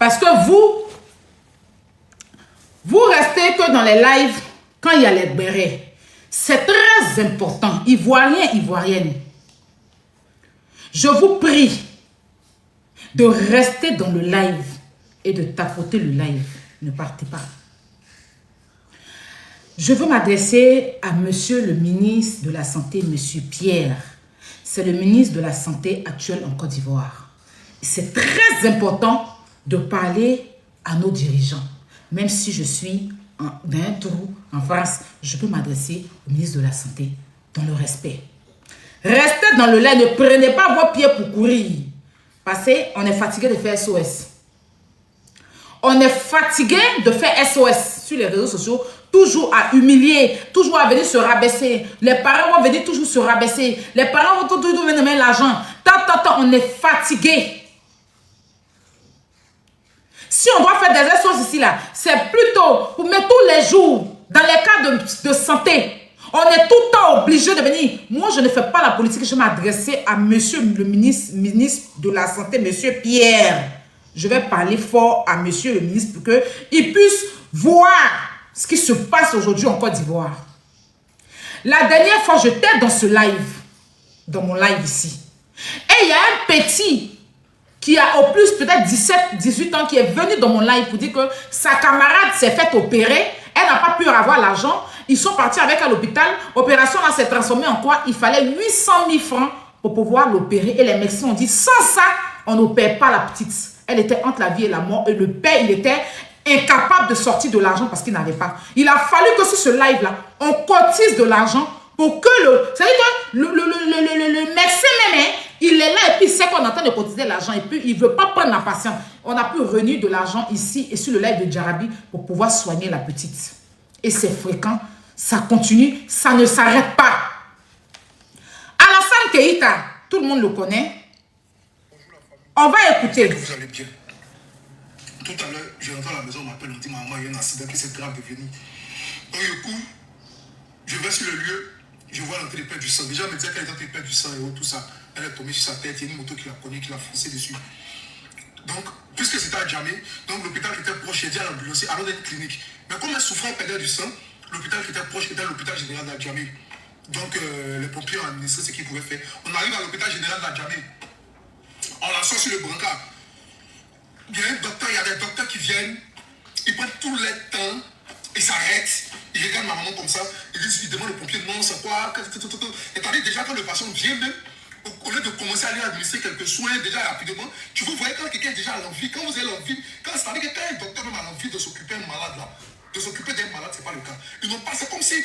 Parce que vous restez que dans les lives quand il y a les bérets. C'est très important. Ivoiriens, Ivoiriennes. Je vous prie de rester dans le live et de tapoter le live. Ne partez pas. Je veux m'adresser à monsieur le ministre de la Santé, monsieur Pierre. C'est le ministre de la Santé actuel en Côte d'Ivoire. C'est très important de parler à nos dirigeants. Même si je suis dans un trou en France, je peux m'adresser au ministre de la Santé dans le respect. Restez dans le lait, ne prenez pas vos pieds pour courir. Parce qu'on est fatigué de faire SOS. On est fatigué de faire SOS sur les réseaux sociaux, toujours à humilier, toujours à venir se rabaisser. Les parents vont venir toujours se rabaisser. Les parents vont toujours venir mettre l'argent. On est fatigué. Si on doit faire des SOS ici, là, c'est plutôt pour mettre tous les jours dans les cas de santé. On est tout le temps obligé de venir. Moi, je ne fais pas la politique. Je m'adresse à monsieur le ministre de la Santé, monsieur Pierre. Je vais parler fort à monsieur le ministre pour qu'il puisse voir ce qui se passe aujourd'hui en Côte d'Ivoire. La dernière fois, j'étais dans ce live, dans mon live ici. Et il y a un petit qui a au plus peut-être 17, 18 ans qui est venu dans mon live pour dire que sa camarade s'est fait opérer. Elle n'a pas pu avoir l'argent. Ils sont partis avec elle à l'hôpital. L'opération là s'est transformée en quoi? Il fallait 800 000 francs pour pouvoir l'opérer. Et les médecins ont dit, sans ça, on n'opère pas la petite. Elle était entre la vie et la mort. Et le père, il était incapable de sortir de l'argent parce qu'il n'avait pas. Il a fallu que sur ce live-là, on cotise de l'argent pour que c'est-à-dire que le médecin même, il est là et puis il sait qu'on est en train de cotiser l'argent et puis il ne veut pas prendre la patiente. On a pu réunir de l'argent ici et sur le live de Djarabi pour pouvoir soigner la petite. Et c'est fréquent, ça continue, ça ne s'arrête pas. Alassane Keïta, tout le monde le connaît. On va écouter. Vous allez bien. Tout à l'heure, je rentre à la maison, on m'appelle, on dit maman, il y a un accident qui s'est grave devenu. Donc du coup, je vais sur le lieu, je vois l'entrée de perdre du sang. Déjà, elle me disait qu'elle était en train de perdre du sang et tout ça. Elle est tombée sur sa tête, il y a une moto qui l'a cognée, qui l'a foncé dessus. Donc, puisque c'était à Djamé, donc l'hôpital qui était proche, j'ai dit à l'ambulancier, allons dans une clinique. Mais comme elle souffrait, elle perdait du sang, l'hôpital qui était proche était l'hôpital général d'Adjamé. Donc, les pompiers ont administré ce qu'ils pouvaient faire. On arrive à l'hôpital général d'Adjamé. On la sort sur le brancard. Il y a un docteur, il y a des docteurs qui viennent, ils prennent tout le temps, ils s'arrêtent, ils regardent ma maman comme ça, ils demandent aux pompiers, non, c'est quoi, et t'as dit déjà quand le patient vient même, au lieu de commencer à lui administrer quelques soins déjà rapidement, tu vous voyez quand quelqu'un est déjà à l'envie, quand vous avez l'envie, c'est-à-dire que quand un docteur même a l'envie de s'occuper d'un malade là, de s'occuper d'un malade, c'est pas le cas. Ils n'ont pas, c'est comme si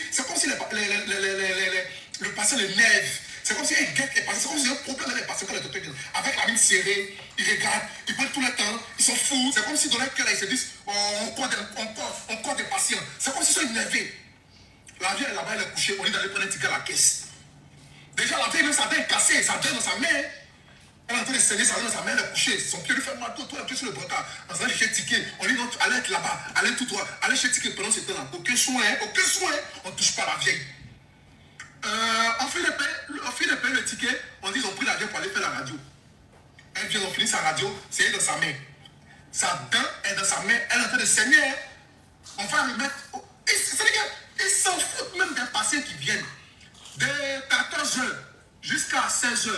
le patient les nerfs. C'est comme si un guette est passé, c'est comme si un problème est passé quand les docteurs viennent. Avec la mine serrée, ils regardent, ils prennent tout le temps, ils s'en foutent. C'est comme si dans leur cœur, ils se disent, oh, on court des patients. C'est comme s'ils sont énervés. La vieille là-bas, elle est couchée, on est d'aller prendre un ticket à la caisse. Déjà, la vieille, même sa dent est cassée, sa dent dans sa main. Elle est en train de saigner sa dent dans sa main, elle est couchée. Son pied lui fait mal, tout le pied sur le brancard. En train de chercher ticket, on lui dit, allez être là-bas, allez tout droit, allez chercher ticket pendant ce temps-là. Aucun soin, on ne touche pas la vieille. On fait le ticket, on dit ils ont pris l'avion pour aller faire la radio. Elle vient, on finit sa radio, c'est dans sa main. Sa dent est dans sa main, elle est en train de saigner. On va le mettre. Ils s'en foutent même des patients qui viennent. De 14h jusqu'à 16h,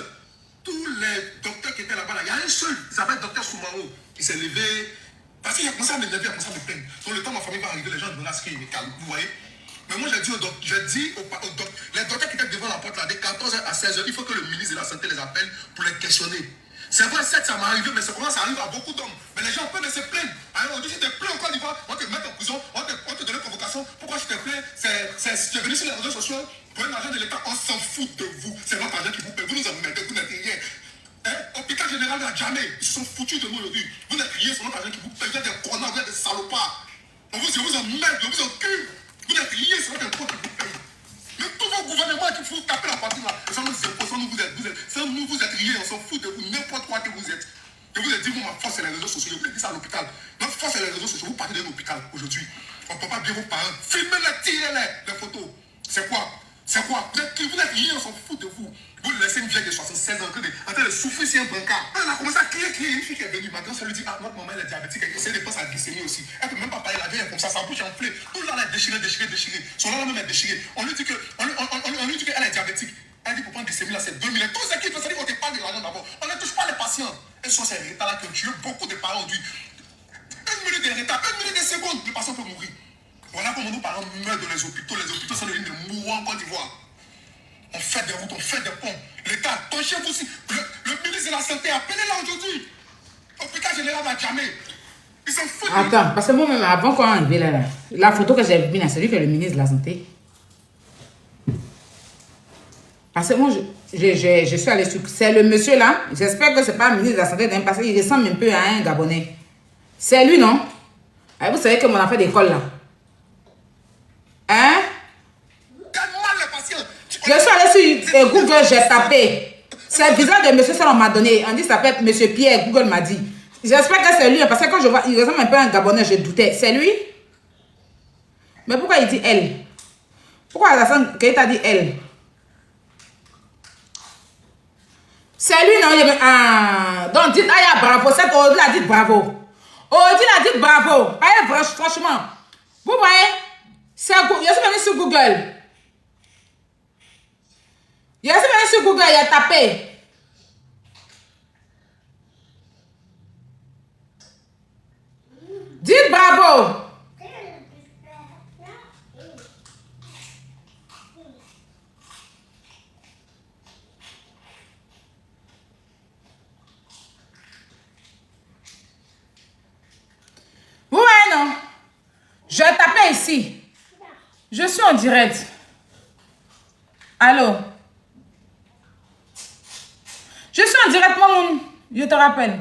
tous les docteurs qui étaient là-bas, il y a un seul, il s'appelle docteur Soumaro, qui s'est levé. Parce qu'il a commencé à m'énerver, il a commencé à me plaindre. Donc le temps ma famille va arriver, les gens vont ce qu'il me calme, vous voyez. Mais moi, j'ai dit aux docteurs, les docteurs qui étaient devant la porte là, de 14h à 16h, il faut que le ministre de la Santé les appelle pour les questionner. C'est vrai, certes, ça m'est arrivé, mais c'est comment ça arrive à beaucoup d'hommes. Mais les gens peuvent se plaindre. Alors, on dit, si tu te plains en Côte d'Ivoire, on te met en prison, on te donne une convocation. Pourquoi je te plains? Tu es venu sur les réseaux sociaux pour un agent de l'État, on s'en fout de vous. C'est votre agent qui vous paie. Vous nous emmerdez, vous n'êtes rien. Hôpital général n'a jamais. Ils se sont foutus de nous aujourd'hui. Vous n'êtes rien, c'est notre agent qui vous paie. Vous êtes des connards, vous êtes des salopards. On vous emmerde, on vous encule. Vous n'êtes rien, c'est votre impôt qui vous paye. Mais tous vos gouvernements qui font taper la partie là, sans nous impôts, sans nous vous êtes rien, on s'en fout de vous, n'importe quoi que vous êtes. Je vous ai dit, moi, ma force c'est les réseaux sociaux. Je vous ai dit ça à l'hôpital. Notre force c'est les réseaux sociaux. Vous partez de l'hôpital aujourd'hui. On ne peut pas bien vos parents. Filmez-les, tirez-les, les photos. C'est quoi? Vous n'êtes rien, on s'en fout de vous. Vous laissez une vieille de 76 ans en train de souffrir sur un brancard. Elle a commencé à crier. Une fille qui est venue, maintenant, ça lui dit, ah, notre maman, elle est diabétique, elle essaie de passer sa glycémie aussi. Elle ne peut même pas parler, la vieille comme ça, sa bouche est enflée. Tout là, elle est déchirée. Son là même est déchiré. On lui dit qu'elle est diabétique. Elle dit pour prendre glycémie là, c'est 2000. Tout ce qui fait, ça dit qu'on te parle de l'argent d'abord. On ne touche pas les patients. Et sur ces retards là qui ont tué beaucoup de parents aujourd'hui. 1 minute de retard, 1 minute de seconde, le patient peut mourir. Voilà comment nos parents meurent dans les hôpitaux. Les hôpitaux sont devenus des mourants en Côte d'Ivoire. On fait des routes, on fait des ponts. L'État, touchez-vous aussi. Le ministre de la Santé, appelez-la aujourd'hui. L'hôpital général va jamais. Ils sont fous. Attends, parce que moi-même, avant qu'on arrive là, la photo que j'ai vue là, c'est lui qui est le ministre de la Santé. Parce que moi, je suis allée sur... C'est le monsieur là. J'espère que ce n'est pas le ministre de la Santé, parce qu'il ressemble un peu à un Gabonais. C'est lui, non? Et vous savez que mon affaire d'école là. Hein? Je suis allée sur Google, j'ai tapé. C'est bizarre de monsieur, ça on m'a donné. On dit ça s'appelle monsieur Pierre, Google m'a dit. J'espère que c'est lui, parce que quand je vois, il ressemble un peu à un Gabonais, je doutais. C'est lui? Mais pourquoi il dit elle? Pourquoi Alassane Keita dit elle? C'est lui, non? Ah, donc dites, ah, bravo. Cette Odi a dit bravo. Odi a dit bravo. Ah, franchement. Vous voyez? Je suis venu sur Google. Je suis venu sur Google, il a tapé. Dites bravo. Vous voyez, non? Je tapais ici. Je suis en direct. Allô? Je suis en direct, mon. Je te rappelle.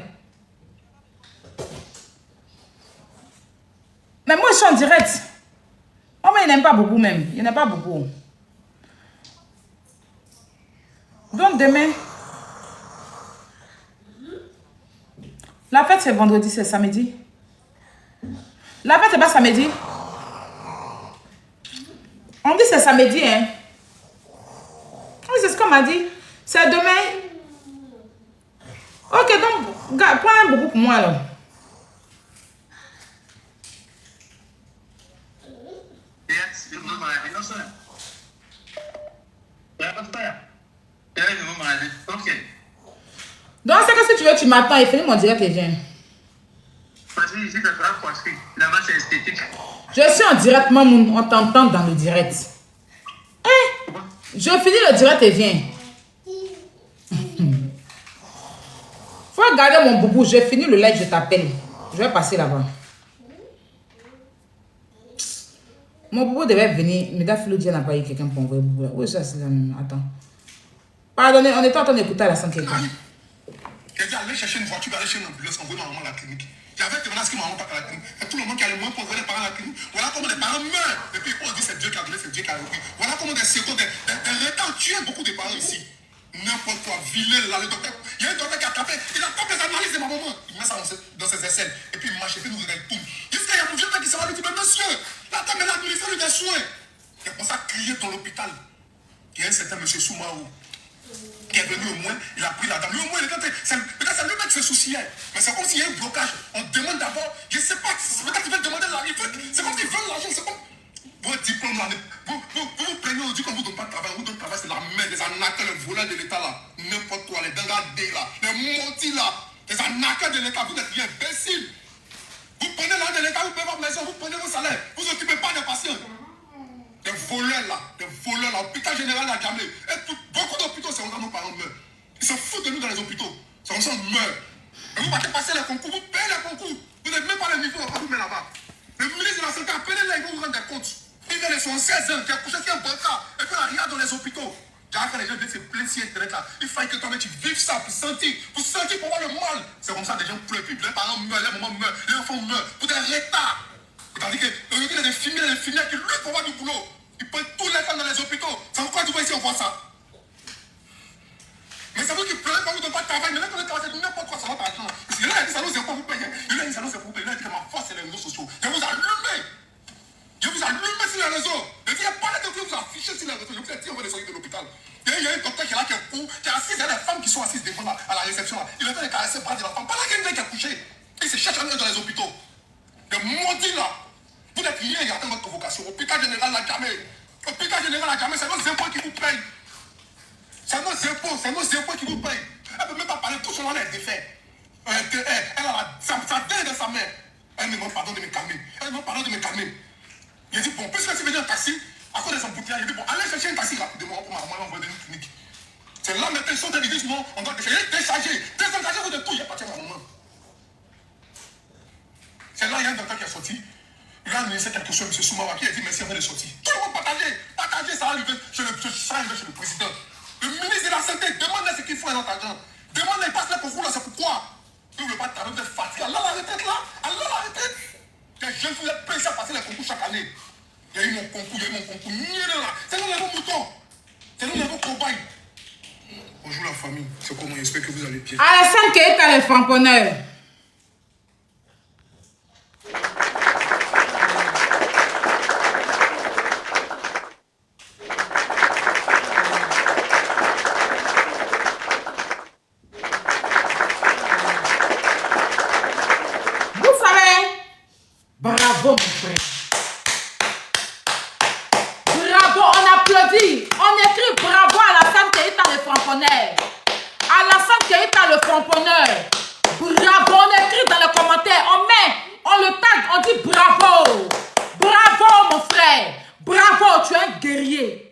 Mais moi, je suis en direct. Oh, mais il n'aime pas beaucoup même. Il n'aime pas beaucoup. Donc, demain. La fête, c'est vendredi, c'est samedi. La fête, c'est pas samedi. On dit c'est samedi, hein. Oui, c'est ce qu'on m'a dit. C'est demain. Ok, donc, prends un beaucoup pour moi, alors. Donc, c'est que si tu veux, tu m'attends et finis mon direct et viens. Je suis en direct, maman, on t'entend dans le direct. Eh, je finis le direct et viens. Faut regarder mon boubou, j'ai fini le live, je t'appelle. Je vais passer là-bas. Mon boubou devait venir, mais Philo n'a pas eu quelqu'un pour envoyer boubou. Oui, ça c'est la même. Attends. Pardonnez, on était en train d'écouter à la santé. Quelqu'un allait chercher une voiture, aller chez une ambulance, envoyer normalement à la clinique. Il y avait des menaces qui ne m'ont pas à la clinique. Et tout le monde qui allait moins pour envoyer les parents à la clinique. Voilà comment les parents meurent. Et puis on dit c'est Dieu qui a donné, c'est Dieu qui a repris. Voilà comment des secondes, des retards tuent beaucoup de parents ici. N'importe quoi, vilain là, le docteur. Il y a un docteur qui a tapé, il a tapé les analyses de ma maman. Il met ça dans ses aisselles. Et puis il marche, et puis il nous regarde tout. Jusqu'à il y a mon vieux qui s'en va lui dire, mais monsieur, la dame elle a administré des soins. Il a commencé à crier dans l'hôpital. Il y a un certain monsieur Soumarou qui est venu au moins, il a pris la dame. Lui au moins, il était en train. C'est lui-même qui se souciait. Mais c'est comme s'il y a un blocage. On demande d'abord, je ne sais pas, peut-être qu'il veut demander l'argent. C'est comme s'il veut l'argent, c'est comme. Votre diplôme là, vous prenez aujourd'hui quand vous ne donnez pas de travail, vous donnez travail, c'est la merde, les arnaqueurs, les voleurs de l'État là, n'importe quoi, les dangadés là, les montis là, les arnaqueurs de l'État, vous êtes bien imbéciles. Vous prenez l'argent de l'État, vous payez votre maison, vous prenez vos salaires, vous ne occupez pas des patients. Des voleurs là, hôpital général à Djamé. Et beaucoup d'hôpitaux, c'est comme ça nos parents meurent. Ils se foutent de nous dans les hôpitaux. C'est comme ça on meurt. Et vous partez passer les concours, vous payez les concours. Vous n'êtes même pas le niveau, on vous met là-bas. Le ministre de la Santé, appelez-les, ils vont vous rendre des comptes. Il vient de 16 ans, qui a couché sur un bancard, et puis on a rien dans les hôpitaux. Quand les gens viennent se plaindre sur Internet là, il faut que toi-même tu vives ça pour sentir pour voir le mal. C'est comme ça que les gens pleurent, puis les parents meurent, les mamans meurent, les enfants meurent, pour des retards. Tandis que il y a des infirmières qui luttent pour avoir du boulot. Ils prennent tous les femmes dans les hôpitaux. Ça vous quoi tu vois ici, on voit ça. Mais c'est vous qui pleurez quand vous ne donnez pas de travail. Mais là, quand vous travaillez, c'est n'importe quoi, ça va par exemple. Il y a dit ça, c'est pas vous payer. Il y a dit ça, c'est pour vous payer. Il a dit que ma force, c'est les réseaux sociaux. Je vous allume. Je vous allume sur les réseaux. Et il n'y a pas de docteur qui vous affiche sur les réseaux. Je vous ai dit, on va les sortir de l'hôpital. Et il y a un docteur qui est là, qui est fou, dans les hôpitaux. Les maudits là. Vous n'êtes rien gardé votre convocation. Hôpital général n'a jamais. Hôpital général n'a jamais. C'est nos impôts qui vous payent. C'est nos impôts qui vous payent. Elle ne peut même pas parler, tout son nom est défait. Elle a sa tête dans sa main. Elle me demande pardon de me calmer. Il dit bon, puisque c'est venu en taxi, à cause des embouteillages, il dit bon, allez chercher un taxi rapidement pour m'envoyer dans une clinique. C'est là maintenant, ils sont dans l'église, non, on doit décharger. Désengagez-vous de tout, il n'y a pas de moment. C'est là, il y a un docteur qui est sorti. Il a annoncé quelque chose, M. Soumawa, qui a dit merci, on est sorti. Tout le monde partagez, ça va arriver chez le président. Le ministre de la Santé, demandez ce qu'il faut à notre argent. Demandez, il passe le concours là, c'est pourquoi. Vous ne voulez pas travailler, vous êtes fatigué. Allah la retraite là, Allah la retraite. Les jeunes, vous êtes pressés à passer les concours chaque année. Il y a eu mon concours, c'est nous les bons moutons. C'est nous les bons cobayes. Bonjour la famille, c'est comment, j'espère que vous allez bien. Alassane Keita, les franconneurs. Bravo mon frère. Bravo, on applaudit. On écrit bravo à Alassane Keita le franconneur. Alassane Keita le franconneur. Bravo, on écrit dans les commentaires. On le tag, on dit bravo. Bravo mon frère. Bravo, tu es un guerrier.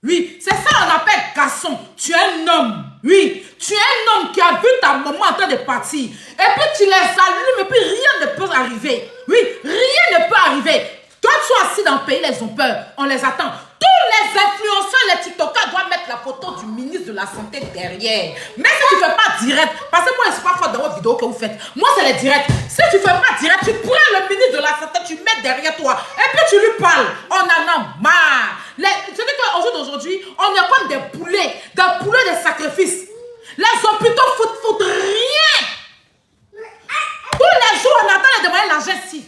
Oui, c'est ça on appelle garçon. Tu es un homme. Oui, tu es un homme qui a vu ta maman en train de partir. Et puis tu les allumes et puis rien ne peut arriver. Oui, rien ne peut arriver. Toi, tu es assis dans le pays, ils ont peur. On les attend. Tous les influenceurs, les TikTokers doivent mettre la photo du ministre de la Santé derrière. Mais si tu ne fais pas direct, parce que moi, je ne suis pas fort dans votre vidéo que vous faites. Moi, c'est les directs. Si tu ne fais pas direct, tu prends le ministre de la Santé, tu mets derrière toi. Et puis tu lui parles. On en a marre. C'est-à-dire qu'au jour d'aujourd'hui, on est comme des poulets de sacrifice. Les hôpitaux foutent rien. Tous les jours, on attend de demander l'argent ici.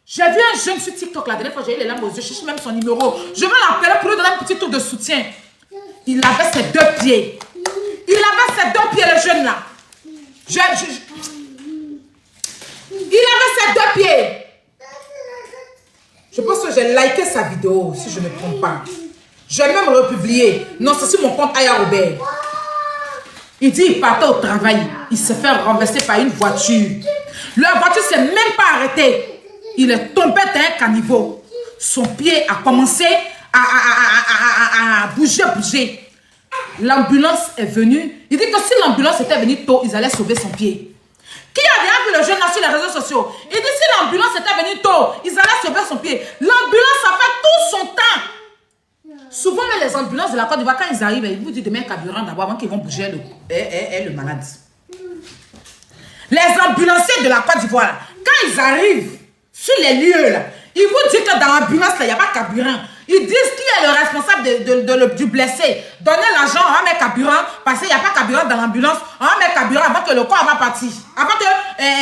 J'ai vu un jeune sur TikTok la dernière fois, j'ai eu les larmes aux yeux, je cherche même son numéro. Je vais l'appeler pour lui donner un petit tour de soutien. Il avait ses 2 pieds. Le jeune là. Il avait ses 2 pieds. Je pense que j'ai liké sa vidéo, si je ne me trompe pas. Je vais même republier. Non, c'est sur mon compte Aya Robert. Il dit il partait au travail. Il s'est fait renverser par une voiture. La voiture ne s'est même pas arrêtée. Il est tombé dans un caniveau. Son pied a commencé à bouger. L'ambulance est venue. Il dit que si l'ambulance était venue tôt, ils allaient sauver son pied. Qui a déjà vu le jeune là sur les réseaux sociaux? Il dit si l'ambulance était venue tôt, ils allaient sauver son pied. L'ambulance a fait tout son temps. Souvent, les ambulances de la Côte d'Ivoire, quand ils arrivent, ils vous disent demain carburant d'abord avant qu'ils vont bouger le malade. Les ambulanciers de la Côte d'Ivoire, quand ils arrivent sur les lieux, là, ils vous disent que dans l'ambulance, il n'y a pas de carburant. Ils disent qui est le responsable du blessé. Donnez l'argent, on va mettre carburant, parce qu'il n'y a pas de carburant dans l'ambulance. On va mettre carburant avant que le corps va partir. Avant que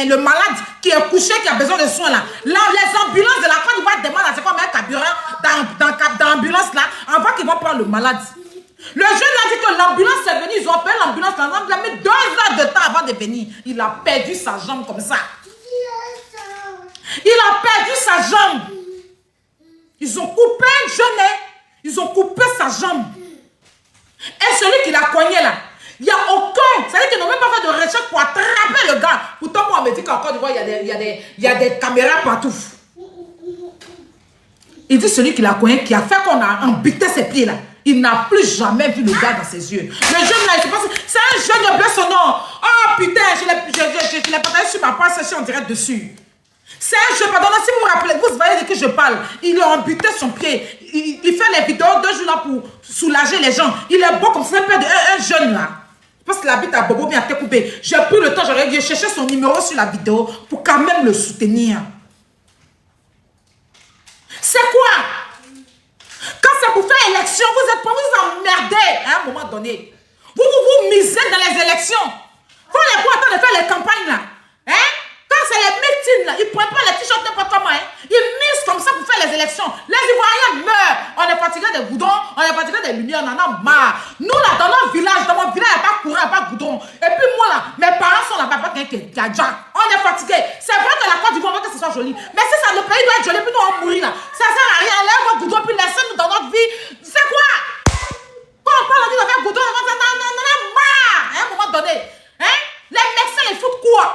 le malade qui est couché, qui a besoin de soins, là. Les ambulances de la Côte d'Ivoire demandent à ce qu'on mette carburant dans l'ambulance, là, avant qu'ils vont prendre le malade. Le jeune a dit que l'ambulance est venue, ils ont appelé l'ambulance, il a mis 2 heures de temps avant de venir. Il a perdu sa jambe comme ça. Il a perdu sa jambe. Ils ont coupé un jeune, ils ont coupé sa jambe. Et celui qui l'a cogné là, il n'y a aucun, c'est-à-dire qu'ils n'ont même pas fait de recherche pour attraper le gars. Pourtant, moi, on me dit qu'en Côte d'Ivoire, il y a des caméras partout. Il dit celui qui l'a cogné, qui a fait qu'on a embité ses pieds là. Il n'a plus jamais vu le gars dans ses yeux. Le jeune là, il se passe, c'est un jeune, il oublie son nom. Oh putain, je l'ai partagé sur ma page, c'est en direct dessus. C'est un jeu, pardon, si vous vous rappelez, vous voyez de qui je parle. Il a amputé son pied. Il fait les vidéos 2 jours là pour soulager les gens. Il est beau comme ça, un jeune là. Parce qu'il habite à Bobo, bien à Técoupé. J'ai pris le temps, j'aurais dû chercher son numéro sur la vidéo pour quand même le soutenir. C'est quoi? Quand c'est pour faire élection, vous êtes pour vous emmerder à un moment donné. Vous misez dans les élections. Vous n'êtes pas en train de faire les campagnes là. Hein? Quand c'est les meetings là, ils ne prennent pas les t-shirts n'importe comment. Hein? Ils misent comme ça pour faire les élections. Les Ivoiriens meurent. On est fatigué des goudrons, on est fatigué des lumières, on en a marre. Nous là, dans notre village, dans mon village, il n'y a pas courant, il n'y a pas goudron. Et puis moi là, mes parents sont là-bas, pas quelqu'un qui a déjà. On On est fatigué. C'est vrai que la Côte d'Ivoire veut que ce soit joli. Mais si ça, le pays doit être joli, puis nous on va mourir là. Ça sert à rien. Là, on va goudron, puis laissez-nous dans notre vie. C'est quoi? Quand on parle de vie avec goudron, on en a marre. À un moment donné. Hein? Les médecins, ils foutent quoi?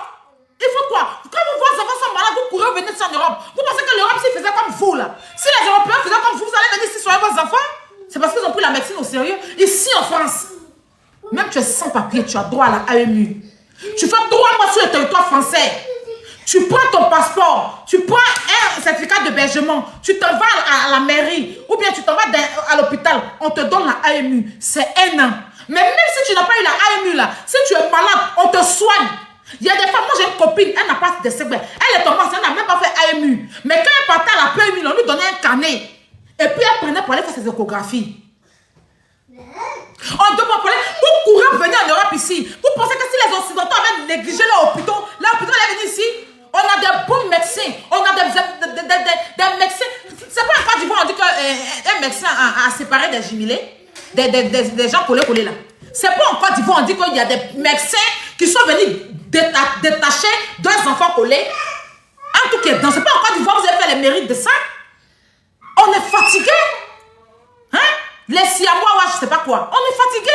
Ils foutent quoi? Quand vos enfants sont malades, vous courez venir ici en Europe. Vous pensez que l'Europe, s'ils faisaient comme vous là? Si les Européens faisaient comme vous allez venir ici soigner vos enfants? C'est parce qu'ils ont pris la médecine au sérieux. Ici en France, même tu es sans papier, tu as droit à la AMU. Tu fais 3 mois sur le territoire français. Tu prends ton passeport, tu prends un certificat d'hébergement, tu t'en vas à la mairie ou bien tu t'en vas à l'hôpital, on te donne la AMU. C'est 1 an. Mais même si tu n'as pas eu la AMU là, si tu es malade, on te soigne. Il y a des femmes, moi j'ai une copine, elle n'a pas de séquelles. Elle est tombée enceinte, elle n'a même pas fait AMU. Mais quand elle partait à la PMU, on lui donnait un carnet. Et puis elle prenait pour aller faire ses échographies. On doit parler, vous courez venir en Europe ici. Vous pensez que si les Occidentaux avaient négligé leur hôpital allait venir ici. On a des bons médecins, on a des médecins. C'est pas en Côte d'Ivoire, on dit qu'un médecin a séparé des jumelés, des gens collés là. C'est pas en Côte d'Ivoire, on dit qu'il y a des médecins qui sont venus détacher 2 enfants collés. En tout cas, c'est pas en Côte d'Ivoire, vous avez fait les mérites de ça. On est fatigué. Hein? Les Siamois, je sais pas quoi. On est fatigué.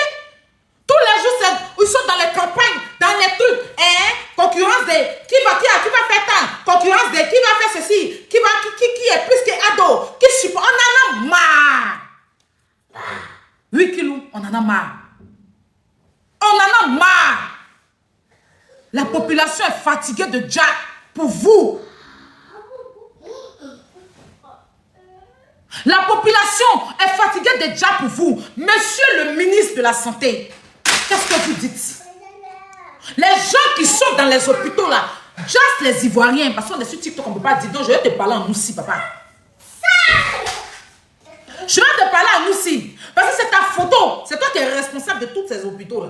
Tous les jours, ils sont dans les campagnes, dans les trucs. Hein? Concurrence de qui va faire tant. Concurrence de qui va faire ceci. Qui est plus que ado. Qui supporte. On en a marre. 8 kilos, on en a marre. On en a marre. La population est fatiguée de déjà pour vous. La population est fatiguée déjà pour vous. Monsieur le ministre de la Santé, qu'est-ce que vous dites? Les gens qui sont dans les hôpitaux là, juste les Ivoiriens, parce qu'on est sur TikTok, on ne peut pas dire, donc je vais te parler en Moussi, papa. Je vais te parler en Moussi. Parce que c'est ta photo. C'est toi qui es responsable de tous ces hôpitaux là.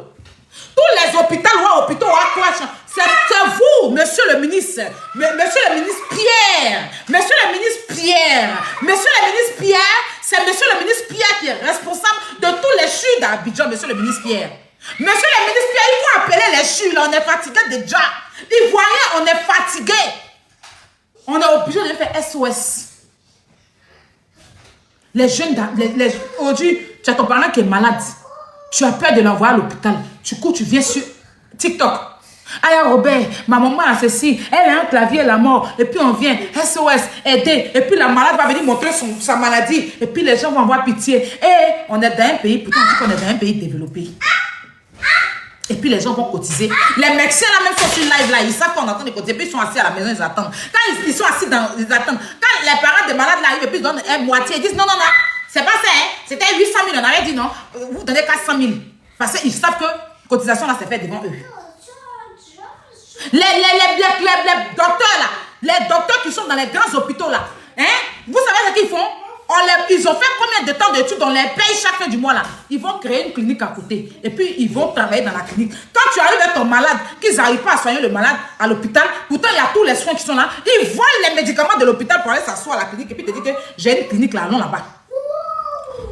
Tous les hôpitaux, c'est vous, monsieur le ministre. Monsieur le ministre Pierre. Monsieur le ministre Pierre. Monsieur le ministre Pierre, c'est monsieur le ministre Pierre qui est responsable de tous les chutes d'Abidjan, monsieur le ministre Pierre. Monsieur le ministre Pierre, il faut appeler les chutes, là, on est fatigué déjà. Ivoiriens, on est fatigué. On est obligé de faire SOS. Les jeunes, aujourd'hui, tu as ton parent qui est malade. Tu as peur de l'envoyer à l'hôpital. Tu cours, tu viens sur TikTok. Ah, Robert, ma maman a ceci. Elle a un clavier, elle est mort. Et puis on vient, SOS, aider. Et puis la malade va venir montrer sa maladie. Et puis les gens vont avoir pitié. Et on est dans un pays, pourtant on dit qu'on est dans un pays développé. Et puis les gens vont cotiser. Les médecins là même sont sur live là. Ils savent qu'on entend des cotiser. Et puis ils sont assis à la maison, ils attendent. Quand ils sont assis ils attendent. Quand les parents des malades là arrivent et puis ils donnent un moitié, ils disent non. C'est pas ça, hein. C'était 800 000. On avait dit non. Vous donnez 400 000. Parce qu'ils savent que cotisation là, c'est fait devant eux. Les docteurs là, les docteurs qui sont dans les grands hôpitaux là, hein, vous savez ce qu'ils font? Ils ont fait combien de temps d'études, on les paye chaque fin du mois là. Ils vont créer une clinique à côté et puis ils vont travailler dans la clinique. Quand tu arrives avec ton malade, qu'ils n'arrivent pas à soigner le malade à l'hôpital, pourtant il y a tous les soins qui sont là, ils volent les médicaments de l'hôpital pour aller s'asseoir à la clinique et puis te dire que j'ai une clinique là, allons là-bas.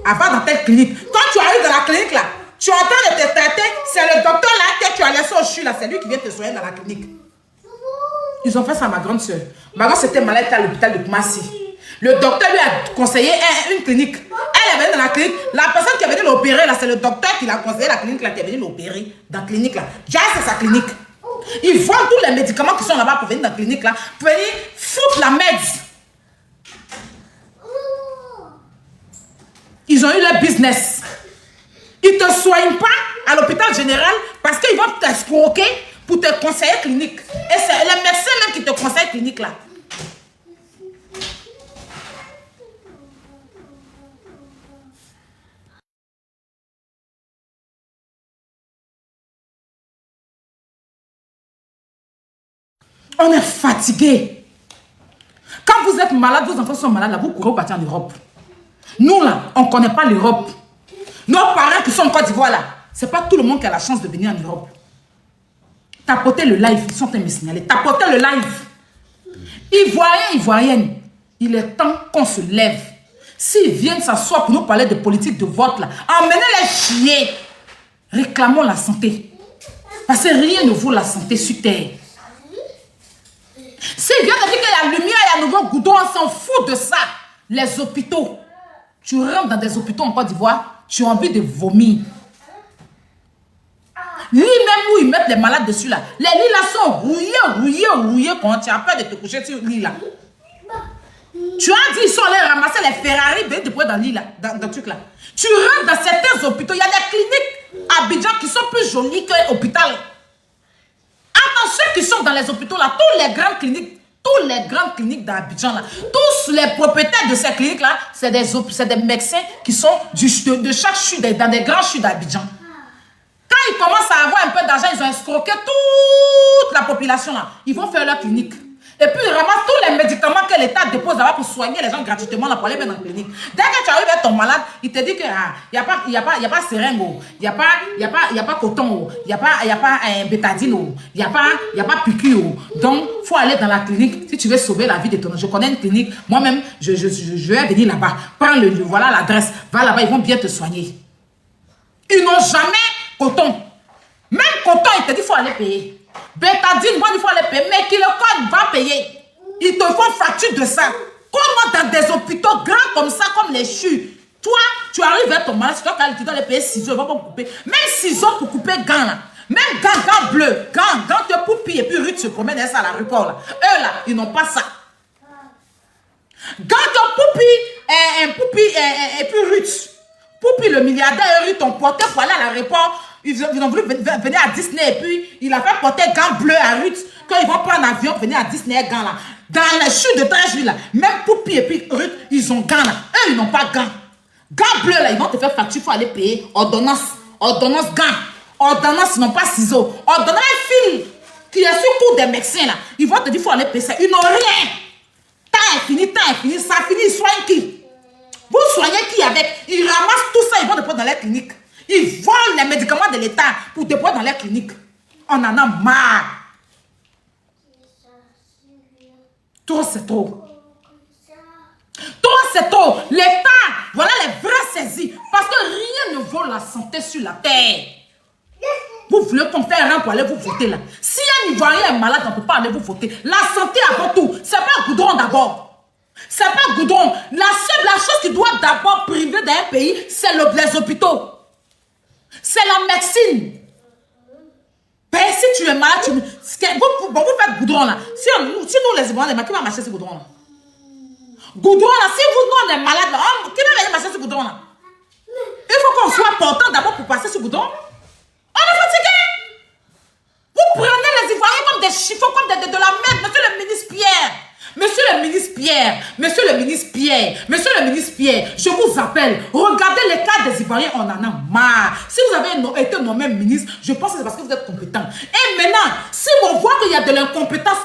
Avant dans telle clinique. Quand tu arrives dans la clinique là, tu es en train de te traiter, c'est le docteur là que tu as laissé au CHU là, c'est lui qui vient te soigner dans la clinique. Ils ont fait ça à ma grande soeur. Ma grande soeur était malade à l'hôpital de Koumassi. Le docteur lui a conseillé une clinique. Elle est venue dans la clinique. La personne qui est venue l'opérer là, c'est le docteur qui l'a conseillé la clinique là, qui est venu l'opérer dans la clinique là. Déjà c'est sa clinique. Ils vendent tous les médicaments qui sont là-bas pour venir dans la clinique là, pour venir foutre la meds. Ils ont eu leur business. Ils ne te soignent pas à l'hôpital général parce qu'ils vont t'escroquer pour te conseiller clinique. Et c'est les médecins même qui te conseillent clinique là. On est fatigué. Quand vous êtes malade, vos enfants sont malades, là, vous courez partir en Europe. Nous là, on ne connaît pas l'Europe. Nos parents qui sont en Côte d'Ivoire là, ce n'est pas tout le monde qui a la chance de venir en Europe. Tapotez le live, ils sont en train de me signaler. Tapotez le live. Ivoiriens, Ivoiriennes, il est temps qu'on se lève. S'ils viennent s'asseoir pour nous parler de politique de vote là, emmenez-les chier. Réclamons la santé. Parce que rien ne vaut la santé sur terre. maison Goudron, on s'en fout de ça. Les hôpitaux. Tu rentres dans des hôpitaux en Côte d'Ivoire, tu as envie de vomir. Lit même où ils mettent les malades dessus là. Les lits là sont rouillés quand tu as peur de te coucher sur le lit là. Tu as dit ils sont allés ramasser les Ferrari de dans le lit là, dans le truc là. Tu rentres dans certains hôpitaux, il y a des cliniques à Abidjan qui sont plus jolies que l'hôpital. Attends, ceux qui sont dans les hôpitaux là, toutes les grandes cliniques d'Abidjan là, tous les propriétaires de ces cliniques là, c'est des médecins qui sont de chaque chute, dans des grands chutes d'Abidjan. Quand ils commencent à avoir un peu d'argent, ils ont escroqué toute la population là. Ils vont faire leur clinique. Et puis ils ramassent tous les médicaments que l'État dépose là-bas pour soigner les gens gratuitement là, pour les mettre dans la clinique. Dès que tu arrives à ton malade, il te dit que il n'y a pas seringue, il n'y a pas coton, il n'y a pas bétadine, il n'y a pas piqûre. Donc, il faut aller dans la clinique si tu veux sauver la vie de ton enfant. Je connais une clinique, moi-même, je vais venir là-bas. Prends voilà l'adresse, va là-bas, ils vont bien te soigner. Ils n'ont jamais coton. Même coton, il te dit qu'il faut aller payer. Bétadine, il faut aller payer, mais qui le code va payer. Ils te font facture de ça. Comment dans des hôpitaux grands comme ça, comme les CHU, toi, tu arrives vers ton malade, tu dois les payer ciseaux, ils vont pas couper. Même ciseaux pour couper gants là. Même gants bleus, gants de poupie, et puis Ruth se promène à l'aéroport là. Eux là, ils n'ont pas ça. Gants de poupie, et puis Ruth. Poupie, le milliardaire, Ruth, on portait pour aller à l'aéroport. Ils ont voulu venir à Disney et puis il a fait porter gants bleus à Ruth. Quand ils vont prendre l'avion, venir à Disney, gants là. Dans les chutes de Trèche là, même Poupie et puis Ruth, ils ont gants là. Eux, ils n'ont pas gants. Gants bleus là, ils vont te faire facture, il faut aller payer. Ordonnance, gants. Ordonnance, ils n'ont pas ciseaux. Ordonnance, fil qui est sur cours des médecins là. Ils vont te dire, il faut aller payer ça. Ils n'ont rien. Temps est fini, ça finit, ils soignent qui? Vous soignez qui avec? Ils ramassent tout ça, ils vont déposer dans les cliniques. Ils volent les médicaments de l'État pour déposer dans les cliniques. On en a marre. Trop, c'est trop. Trop, c'est trop. L'État, voilà les vraies saisies. Parce que rien ne vaut la santé sur la terre. Vous voulez qu'on fasse rien pour aller vous voter là. Si un Ivoirien est malade, on ne peut pas aller vous voter. La santé avant tout. C'est pas Goudron d'abord. C'est pas Goudron. La chose qui doit d'abord priver d'un pays, c'est les hôpitaux. C'est la médecine. Ben, si tu es malade, vous faites Goudron là. Si nous les Ivoiriens, qui va marcher sur Goudron là? Goudron là, si nous on est malade là, qui va marcher sur Goudron là? Il faut qu'on soit portant d'abord pour passer sur Goudron. On est fatigué. Vous prenez les Ivoiriens comme des chiffons, comme de la merde, monsieur le ministre Pierre. Monsieur le ministre Pierre, je vous appelle. Regardez les cas des Ivoiriens, on en a marre. Si vous avez été nommé ministre, je pense que c'est parce que vous êtes compétent. Et maintenant, si on voit qu'il y a de l'incompétence,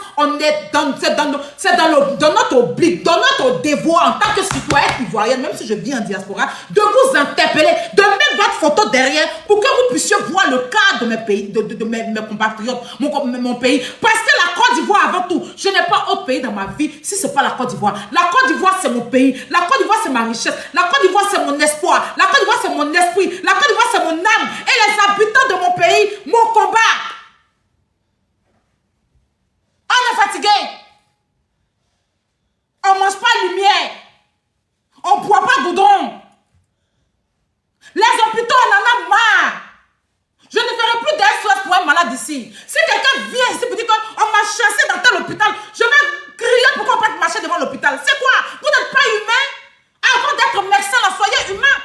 c'est dans notre oblig, dans notre devoir en tant que citoyen ivoirien, même si je vis en diaspora, de vous interpeller, de mettre votre photo derrière pour que vous puissiez voir le cas de mes pays, de mes compatriotes, mon pays. Parce que la Côte d'Ivoire avant tout, je n'ai pas autre pays dans ma vie si ce n'est pas la Côte d'Ivoire. La Côte d'Ivoire, c'est mon pays. La Côte d'Ivoire, c'est ma richesse. La Côte d'Ivoire, c'est mon espoir. La Côte d'Ivoire, c'est mon esprit. La Côte d'Ivoire, c'est mon âme. Et les habitants de mon pays, mon combat. On est fatigué. On ne mange pas lumière. On ne boit pas goudron. Les hôpitaux, on en a marre. Je ne ferai plus d'SOS pour un malade ici. Si quelqu'un vient ici pour dire qu'on m'a chassé dans tel hôpital, je vais crier pourquoi on peut marcher devant l'hôpital. C'est quoi? Vous n'êtes pas humain? Avant d'être médecin, là, soyez humain.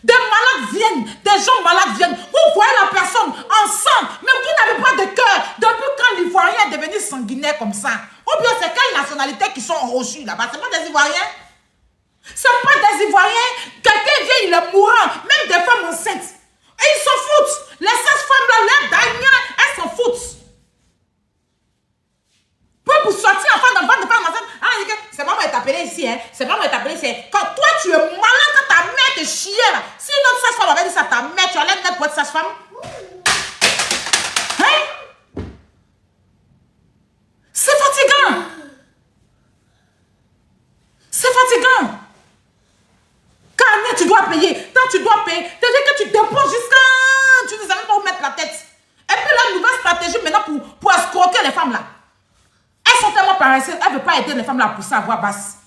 Des malades viennent, des gens malades viennent. Vous voyez la personne ensemble, mais vous n'avez pas de cœur. Depuis quand l'Ivoirien est devenu sanguinaire comme ça? Ou bien c'est quelle nationalité qui sont rochus là-bas? C'est pas des Ivoiriens? C'est pas des Ivoiriens. Quelqu'un vient, il est mourant. Même des femmes enceintes. Et ils s'en foutent. Les sages-femmes là, les dernières, elles s'en foutent. Pour sortir enfin dans le ventre de femme enceinte, c'est pas moi qui t'appelé ici, hein. C'est pas moi qui t'appelé ici. Quand toi tu es malade, quand ta mère te chier là. Si notre sage-femme avait dit ça à ta mère, tu allais être pour être sage-femme? Hein? C'est fatigant. C'est fatigant. Quand tu dois payer, quand tu dois payer, c'est-à-dire que tu dépenses jusqu'à... Tu ne sais même pas où mettre la tête. Et puis la nouvelle stratégie maintenant pour escroquer les femmes là. Elles sont tellement paranoïaques. paresseuse, elle ne veut pas aider les femmes à pousser à voix basse.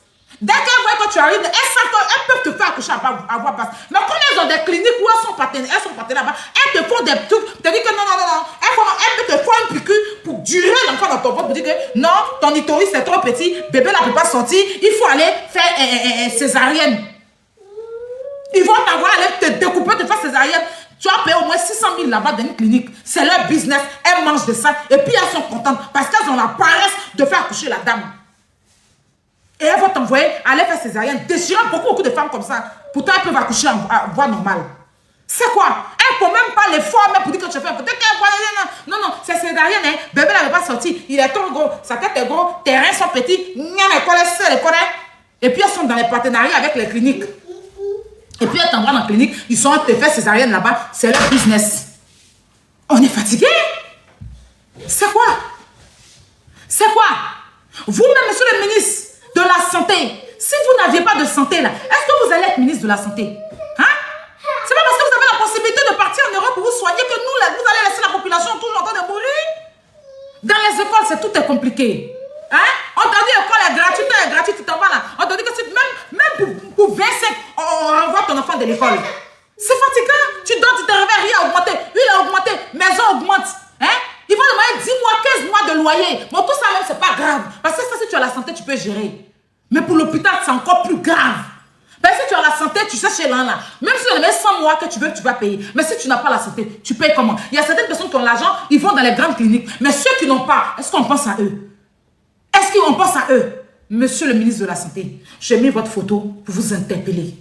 Dès qu'elles voient que tu arrives, elles peuvent te faire accoucher à voix basse. Mais quand elles ont des cliniques où elles sont partenaires là-bas, elles te font des trucs, te disent que non. Elles peuvent te faire une piqûre pour durer l'enfant dans ton ventre, pour dire que non, ton utérus c'est trop petit, bébé là ne peut pas sortir, il faut aller faire césarienne. Ils vont t'avoir aller te découper, te faire césarienne. Tu vas payer au moins 600 000 là-bas dans une clinique. C'est leur business. Elles mangent de ça. Et puis elles sont contentes parce qu'elles ont la paresse de faire accoucher la dame. Et elles vont t'envoyer aller faire césarienne. Déchirant beaucoup de femmes comme ça. Pourtant, elles peuvent accoucher à voie normale. C'est quoi? Elles ne font même pas l'effort même pour dire que tu fais. Peut-être qu'elles voient. Non, c'est césarienne. Hein. Bébé là ne va pas sortir. Il est trop gros. Sa tête est gros. Tes reins sont petits. Et puis elles sont dans les partenariats avec les cliniques. Et puis elles t'envoient dans la clinique, ils sont te faire césarienne là-bas, c'est leur business. On est fatigué. C'est quoi? C'est quoi? Vous-même, monsieur le ministre de la Santé, si vous n'aviez pas de santé là, est-ce que vous allez être ministre de la Santé? Hein? C'est pas parce que vous avez la possibilité de partir en Europe pour vous soigner que vous allez laisser la population toujours en train de mourir. Dans les écoles, tout est compliqué. Hein? On t'a dit l'école est gratuite, tu t'en vas là. On t'a dit que même pour 25, on renvoie ton enfant de l'école. C'est fatigant. Tu dors, tu te réveilles, rien a augmenté, huile a augmenté, maison augmente. Hein? Ils vont demander 10 mois, 15 mois de loyer. Bon, tout ça même, c'est pas grave. Parce que ça, si tu as la santé, tu peux gérer. Mais pour l'hôpital, c'est encore plus grave. Parce que si tu as la santé, tu sais chez l'un là. Même si tu as 100 mois que tu veux vas payer. Mais si tu n'as pas la santé, tu payes comment? Il y a certaines personnes qui ont l'argent, ils vont dans les grandes cliniques. Mais ceux qui n'ont pas, est-ce qu'on pense à eux? Est-ce qu'on pense à eux? Monsieur le ministre de la Santé, j'ai mis votre photo pour vous interpeller.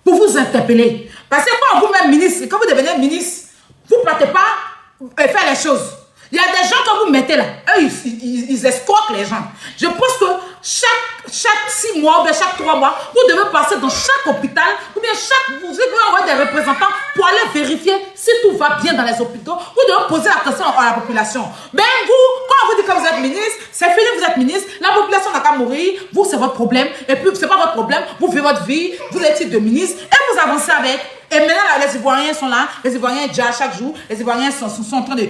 Pour vous interpeller. Parce que quand vous-même ministre, quand vous devenez ministre, vous ne partez pas faire les choses. Il y a des gens que vous mettez là, eux, ils escroquent les gens. Je pense que chaque 6 mois, ou bien chaque 3 mois, vous devez passer dans chaque hôpital, ou bien vous devez avoir des représentants pour aller vérifier si tout va bien dans les hôpitaux. Vous devez poser la question à la population. Ben vous, quand on vous dit que vous êtes ministre, c'est fini, vous êtes ministre, la population n'a qu'à mourir, vous c'est votre problème, et puis c'est pas votre problème, vous vivez votre vie, vous êtes titre de ministre, et vous avancez avec. Et maintenant, les Ivoiriens sont là, les Ivoiriens déjà chaque jour, les Ivoiriens sont en train de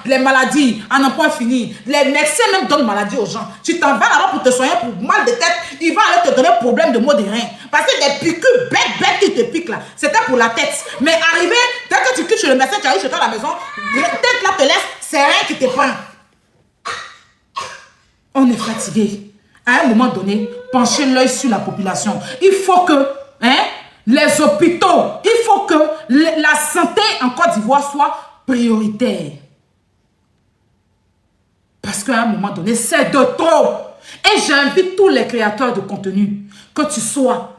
les maladies, à n'en point fini. Les médecins même donnent maladie aux gens. Tu t'en vas là-bas pour te soigner pour mal de tête, ils vont aller te donner problème de maux de rein. Parce que des piqûres bêtes qui te piquent là, c'était pour la tête. Mais arrivé, dès que tu quittes chez le médecin, tu arrives chez toi à la maison, la tête là te laisse, c'est rien qui te prend. On est fatigué. À un moment donné, penchez l'œil sur la population. Il faut que, les hôpitaux, il faut que la santé en Côte d'Ivoire soit prioritaire. Parce qu'à un moment donné, c'est de trop. Et j'invite tous les créateurs de contenu, que tu sois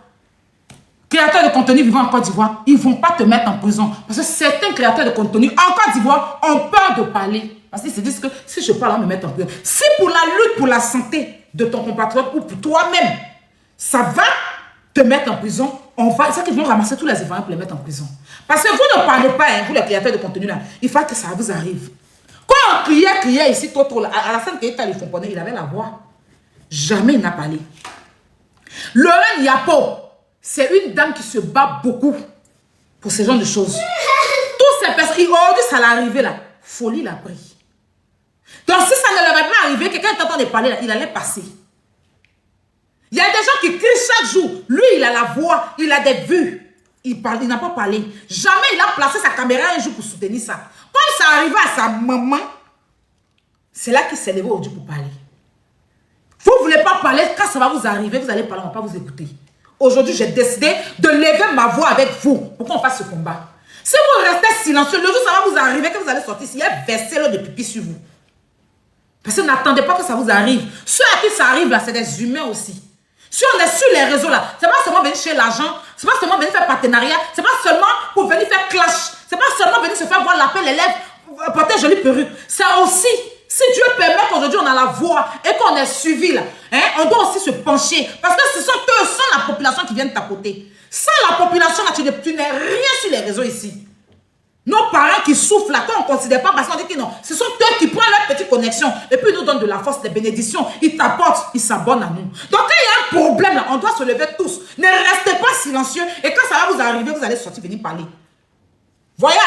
créateur de contenu vivant en Côte d'Ivoire, ils ne vont pas te mettre en prison. Parce que certains créateurs de contenu en Côte d'Ivoire ont peur de parler. Parce qu'ils se disent que si je parle, on me met en prison. Si pour la lutte pour la santé de ton compatriote ou pour toi-même, ça va te mettre en prison, c'est qu'ils vont ramasser tous les Ivoiriens pour les mettre en prison. Parce que vous ne parlez pas, vous les créateurs de contenu là, il faut que ça vous arrive. Quand on criait ici, là, à la scène qu'il il avait la voix. Jamais il n'a parlé. Lorraine Yapo, c'est une dame qui se bat beaucoup pour ce genre de choses. Toutes ces personnes, aujourd'hui ça l'est arrivé là, folie l'a pris. Donc si ça ne leur avait pas arrivé, quelqu'un t'entend de parler là, il allait passer. Il y a des gens qui crient chaque jour. Lui, il a la voix, il a des vues. Il n'a pas parlé. Jamais il a placé sa caméra un jour pour soutenir ça. Quand ça arrivait à sa maman, c'est là qu'il s'est levé aujourd'hui pour parler. Vous ne voulez pas parler, quand ça va vous arriver, vous allez parler, on ne va pas vous écouter. Aujourd'hui, j'ai décidé de lever ma voix avec vous pour qu'on fasse ce combat. Si vous restez silencieux, le jour où ça va vous arriver, que vous allez sortir, il y a versé l'eau de pipi sur vous. Parce que n'attendez pas que ça vous arrive. Ceux à qui ça arrive là, c'est des humains aussi. Si on est sur les réseaux là, c'est pas seulement venir chercher l'argent, c'est pas seulement venir faire partenariat, c'est pas seulement pour venir faire clash, c'est pas seulement venir se faire voir la pelle élève, porter une jolie perruque. C'est aussi, si Dieu permet qu'aujourd'hui on a la voix et qu'on est suivi là, on doit aussi se pencher. Parce que ce sont eux, sans la population qui viennent tapoter. Sans la population là, tu n'es rien sur les réseaux ici. Nos parents qui souffrent là, qu'on ne considère pas parce qu'on dit que non, ce sont eux qui prennent leur petite connexion et puis ils nous donnent de la force, des bénédictions, ils t'apportent, ils s'abonnent à nous. Donc quand il y a un problème là, on doit se lever tous. Ne restez pas silencieux et quand ça va vous arriver, vous allez sortir, venir parler. Voyez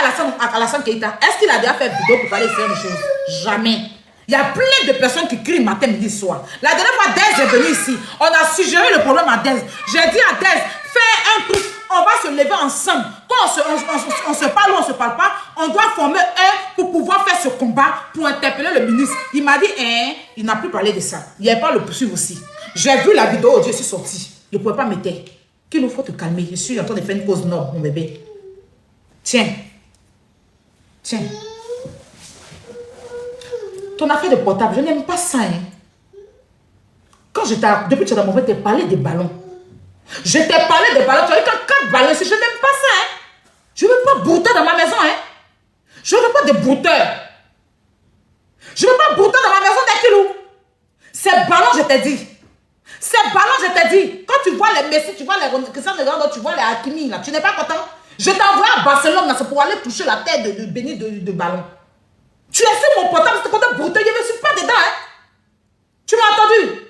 Alassane Keita, est-ce qu'il a déjà fait vidéo pour parler de ces choses? Jamais. Il y a plein de personnes qui crient matin, midi, soir. La dernière fois, Dez est venu ici. On a suggéré le problème à Dez. J'ai dit à Dez, fais un truc. On va se lever ensemble. Quand on se parle ou on ne se parle pas, on doit former un pour pouvoir faire ce combat, pour interpeller le ministre. Il m'a dit, il n'a plus parlé de ça. Il n'y avait pas le poursuivre aussi. J'ai vu la vidéo, je suis sortie. Je ne pouvais pas me taire. Qu'il nous faut te calmer. Je suis en train de faire une pause noble, mon bébé. Tiens. Tiens. Ton affaire de portable, je n'aime pas ça. Hein. Quand depuis que tu es dans mon frère, tu as parlé des ballons. Je t'ai parlé des ballons. Tu as dit que 4 ballons, je n'aime pas ça. Hein. Je ne veux pas brouteur dans ma maison. Hein. Je ne veux pas de brouteur. Je ne veux pas brouteur dans ma maison d'Akilou. Ces ballons, je t'ai dit. Ces ballons, je t'ai dit. Quand tu vois les Messi, tu vois les Cristiano Ronaldo, tu vois les Hakimi, là, tu n'es pas content. Je t'envoie à Barcelone, là, c'est pour aller toucher la tête de Béni de ballon. Tu as fait mon portable, c'est côté brouteur, je ne suis pas dedans. Hein. Tu m'as entendu?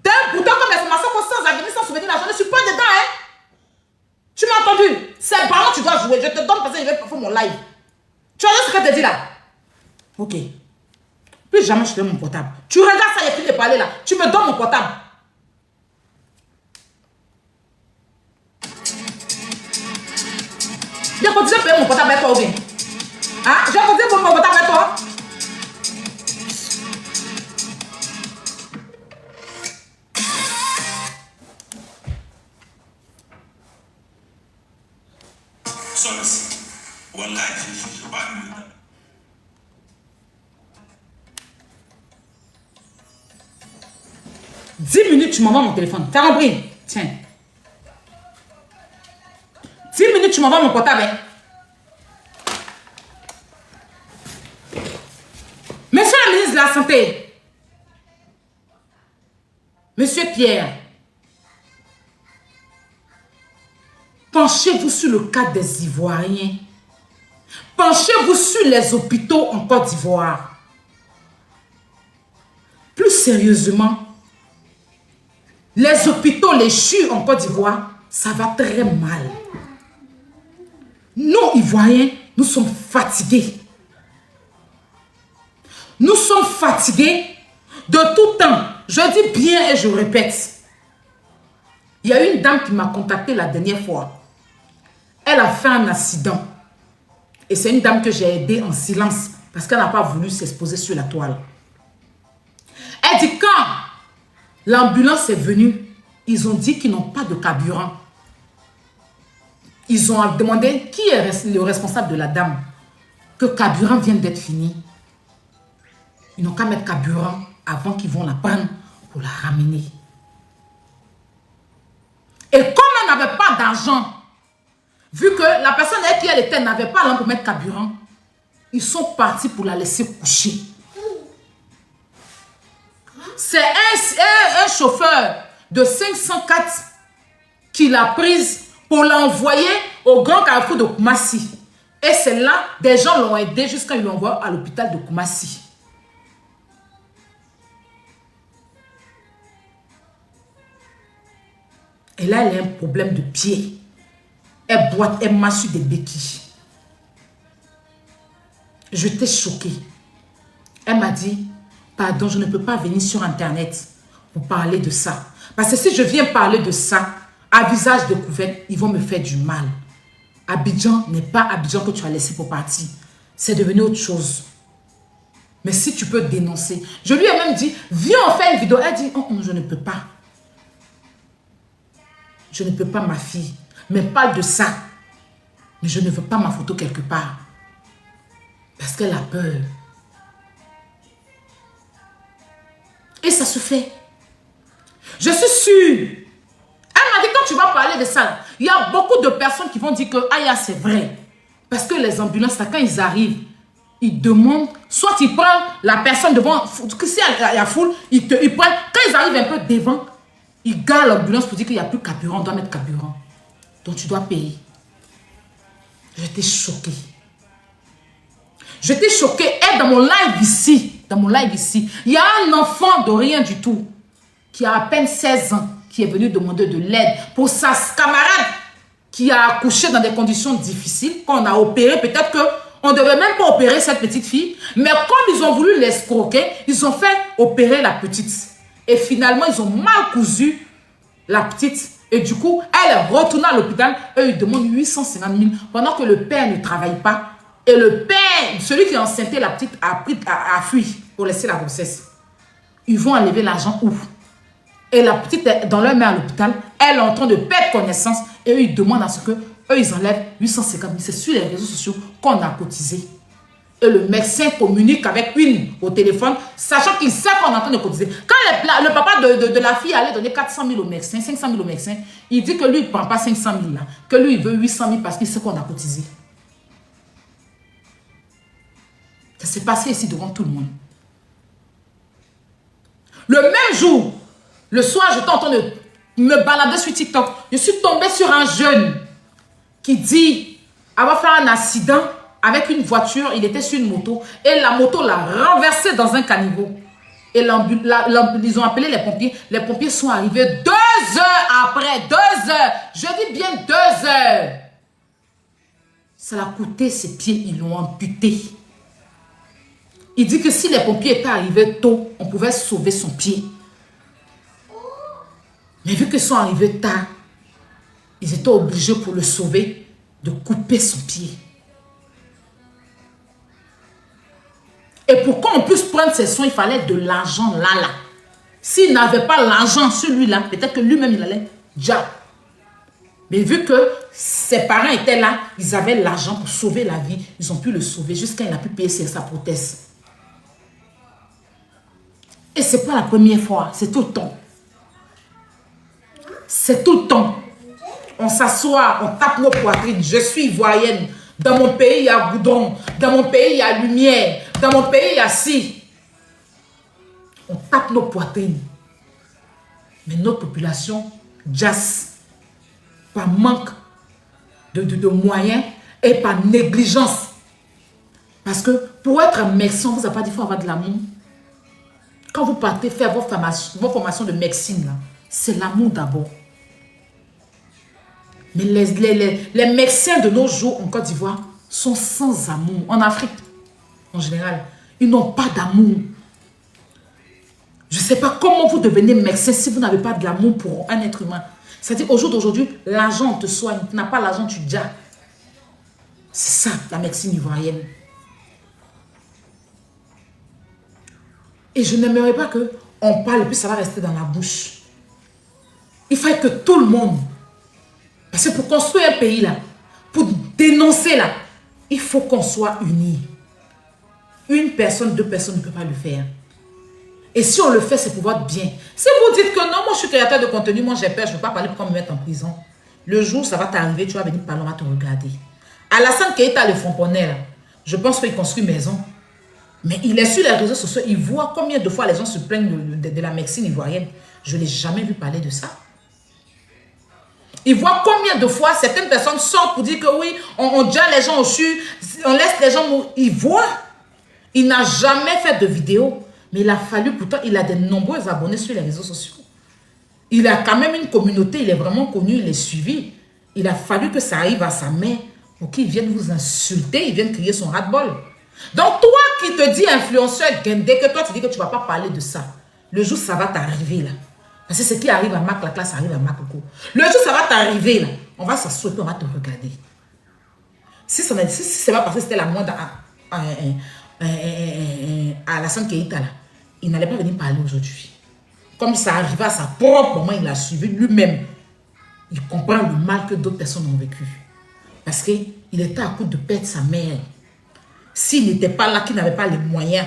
T'es un brouteur comme les formations sans avenir, sans souvenir, là, je ne suis pas dedans. Hein. Tu m'as entendu? Ces ballons, tu dois jouer. Je te donne parce que je vais faire mon live. Tu as vu ce que je te dis là? Ok. Plus jamais je te donne mon portable. Tu regardes ça, il n'y a plus de parler là. Tu me donnes mon portable. Je vais continuer à payer mon portable avec toi ou bien? Hein? Je vais continuer à payer mon portable avec toi? « 10 minutes, tu m'envoies mon téléphone. T'as compris? Tiens. 10 minutes, tu m'envoies mon portable. Hein? Monsieur le ministre de la Santé, Monsieur Pierre, penchez-vous sur le cas des Ivoiriens. Penchez-vous sur les hôpitaux en Côte d'Ivoire. Plus sérieusement, les hôpitaux, les CHU en Côte d'Ivoire, ça va très mal. Nous, Ivoiriens, nous sommes fatigués. Nous sommes fatigués de tout temps. Je dis bien et je répète. Il y a une dame qui m'a contacté la dernière fois. Elle a fait un accident. Et c'est une dame que j'ai aidée en silence parce qu'elle n'a pas voulu s'exposer sur la toile. Elle dit quand l'ambulance est venue, ils ont dit qu'ils n'ont pas de carburant. Ils ont demandé qui est le responsable de la dame. Que le carburant vienne d'être fini. Ils n'ont qu'à mettre carburant avant qu'ils vont la prendre pour la ramener. Et comme elle n'avait pas d'argent, vu que la personne avec qui elle était n'avait pas l'argent pour mettre carburant, ils sont partis pour la laisser coucher. C'est un chauffeur de 504 qui l'a prise pour l'envoyer au grand carrefour de Koumassi. Et c'est là, des gens l'ont aidé jusqu'à ils l'envoient à l'hôpital de Koumassi. Et là, elle a un problème de pied. Elle boite, elle marche sur des béquilles. J'étais choquée. Elle m'a dit, pardon, je ne peux pas venir sur Internet pour parler de ça. Parce que si je viens parler de ça, à visage découvert, ils vont me faire du mal. Abidjan n'est pas Abidjan que tu as laissé pour partir. C'est devenu autre chose. Mais si tu peux dénoncer. Je lui ai même dit, viens on fait une vidéo. Elle dit, oh, je ne peux pas. Je ne peux pas, ma fille. Mais parle de ça. Mais je ne veux pas ma photo quelque part. Parce qu'elle a peur. Et ça se fait. Je suis sûre. Elle m'a dit, quand tu vas parler de ça, il y a beaucoup de personnes qui vont dire que, ah, c'est vrai. Parce que les ambulances, quand ils arrivent, ils demandent, soit ils prennent la personne devant, si il y a foule, ils prennent, quand ils arrivent un peu devant, ils gardent l'ambulance pour dire qu'il n'y a plus de carburant, on doit mettre carburant. Donc tu dois payer. J'étais choquée. J'étais choquée. Et dans mon live ici, il y a un enfant de rien du tout, qui a à peine 16 ans, qui est venu demander de l'aide pour sa camarade qui a accouché dans des conditions difficiles. Quand on a opéré, peut-être On ne devait même pas opérer cette petite fille. Mais comme ils ont voulu l'escroquer, ils ont fait opérer la petite. Et finalement, ils ont mal cousu la petite. Et du coup, elle est retournée à l'hôpital. Eux, ils demandent 850 000 pendant que le père ne travaille pas. Et le père, celui qui a enceinté la petite, a fui pour laisser la grossesse. Ils vont enlever l'argent où? Et la petite est dans leur main à l'hôpital. Elle est en train de perdre connaissance. Et eux, ils demandent à ce que eux, ils enlèvent 850 000. C'est sur les réseaux sociaux qu'on a cotisé. Et le médecin communique avec une au téléphone, sachant qu'il sait qu'on est en train de cotiser. Quand le papa de la fille allait donner 400 000 au médecin, 500 000 au médecin, il dit que lui, il ne prend pas 500 000 là. Que lui, il veut 800 000 parce qu'il sait qu'on a cotisé. Ça s'est passé ici devant tout le monde. Le même jour, le soir, j'étais en train de me balader sur TikTok. Je suis tombée sur un jeune qui dit avoir fait un accident avec une voiture. Il était sur une moto et la moto l'a renversé dans un caniveau. Et ils ont appelé les pompiers. Les pompiers sont arrivés 2 heures après. 2 heures. Je dis bien 2 heures. Ça l'a coûté ses pieds. Ils l'ont amputé. Il dit que si les pompiers étaient arrivés tôt, on pouvait sauver son pied. Mais vu qu'ils sont arrivés tard, ils étaient obligés pour le sauver de couper son pied. Et pour qu'on puisse prendre ses soins, il fallait de l'argent là. S'il n'avait pas l'argent sur lui là, peut-être que lui-même il allait déjà. Mais vu que ses parents étaient là, ils avaient l'argent pour sauver la vie. Ils ont pu le sauver jusqu'à il a pu payer sa prothèse. Et ce n'est pas la première fois, c'est tout le temps. C'est tout le temps. On s'assoit, on tape nos poitrines. Je suis ivoirienne. Dans mon pays, il y a goudron. Dans mon pays, il y a lumière. Dans mon pays, il y a ci. On tape nos poitrines. Mais notre population, jazz, par manque de moyens et par négligence. Parce que pour être un médecin, vous n'avez pas dit qu'il faut avoir de l'amour. Quand vous partez faire vos formations de médecine, c'est l'amour d'abord. Mais les médecins de nos jours en Côte d'Ivoire sont sans amour. En Afrique, en général, ils n'ont pas d'amour. Je ne sais pas comment vous devenez médecin si vous n'avez pas de l'amour pour un être humain. C'est-à-dire, au jour d'aujourd'hui, l'argent te soigne. Tu n'as pas l'argent, tu déjà. C'est ça, la médecine ivoirienne. Et je n'aimerais pas qu'on parle et puis ça va rester dans la bouche. Il faut que tout le monde, parce que pour construire un pays là, pour dénoncer là, il faut qu'on soit unis. Une personne, 2 personnes ne peuvent pas le faire. Et si on le fait, c'est pour votre bien. Si vous dites que non, moi je suis créateur de contenu, moi j'ai peur, je ne veux pas parler pour qu'on me mette en prison. Le jour ça va t'arriver, tu vas venir parler, on va te regarder. Alassane Keita, le Fomponnet là, je pense qu'il construit maison. Mais il est sur les réseaux sociaux, il voit combien de fois les gens se plaignent de la médecine ivoirienne. Je ne l'ai jamais vu parler de ça. Il voit combien de fois certaines personnes sortent pour dire que oui, on gère les gens au CHU, on laisse les gens mourir. Il voit. Il n'a jamais fait de vidéo. Mais il a fallu, pourtant, il a de nombreux abonnés sur les réseaux sociaux. Il a quand même une communauté, il est vraiment connu, il est suivi. Il a fallu que ça arrive à sa mère pour qu'il vienne vous insulter, il vienne crier son ras-de-bol. Donc, toi qui te dis influenceur, dès que toi tu dis que tu ne vas pas parler de ça, le jour ça va t'arriver là. Parce que ce qui arrive à Mac, la classe arrive à Mac. Le jour ça va t'arriver là, on va s'asseoir et on va te regarder. Si ça va passer, c'était la moindre à la San Keita là, il n'allait pas venir parler aujourd'hui. Comme ça arrivait à sa propre maman, il a suivi lui-même. Il comprend le mal que d'autres personnes ont vécu. Parce qu'il était à coup de perdre sa mère. S'il n'était pas là, qu'il n'avait pas les moyens.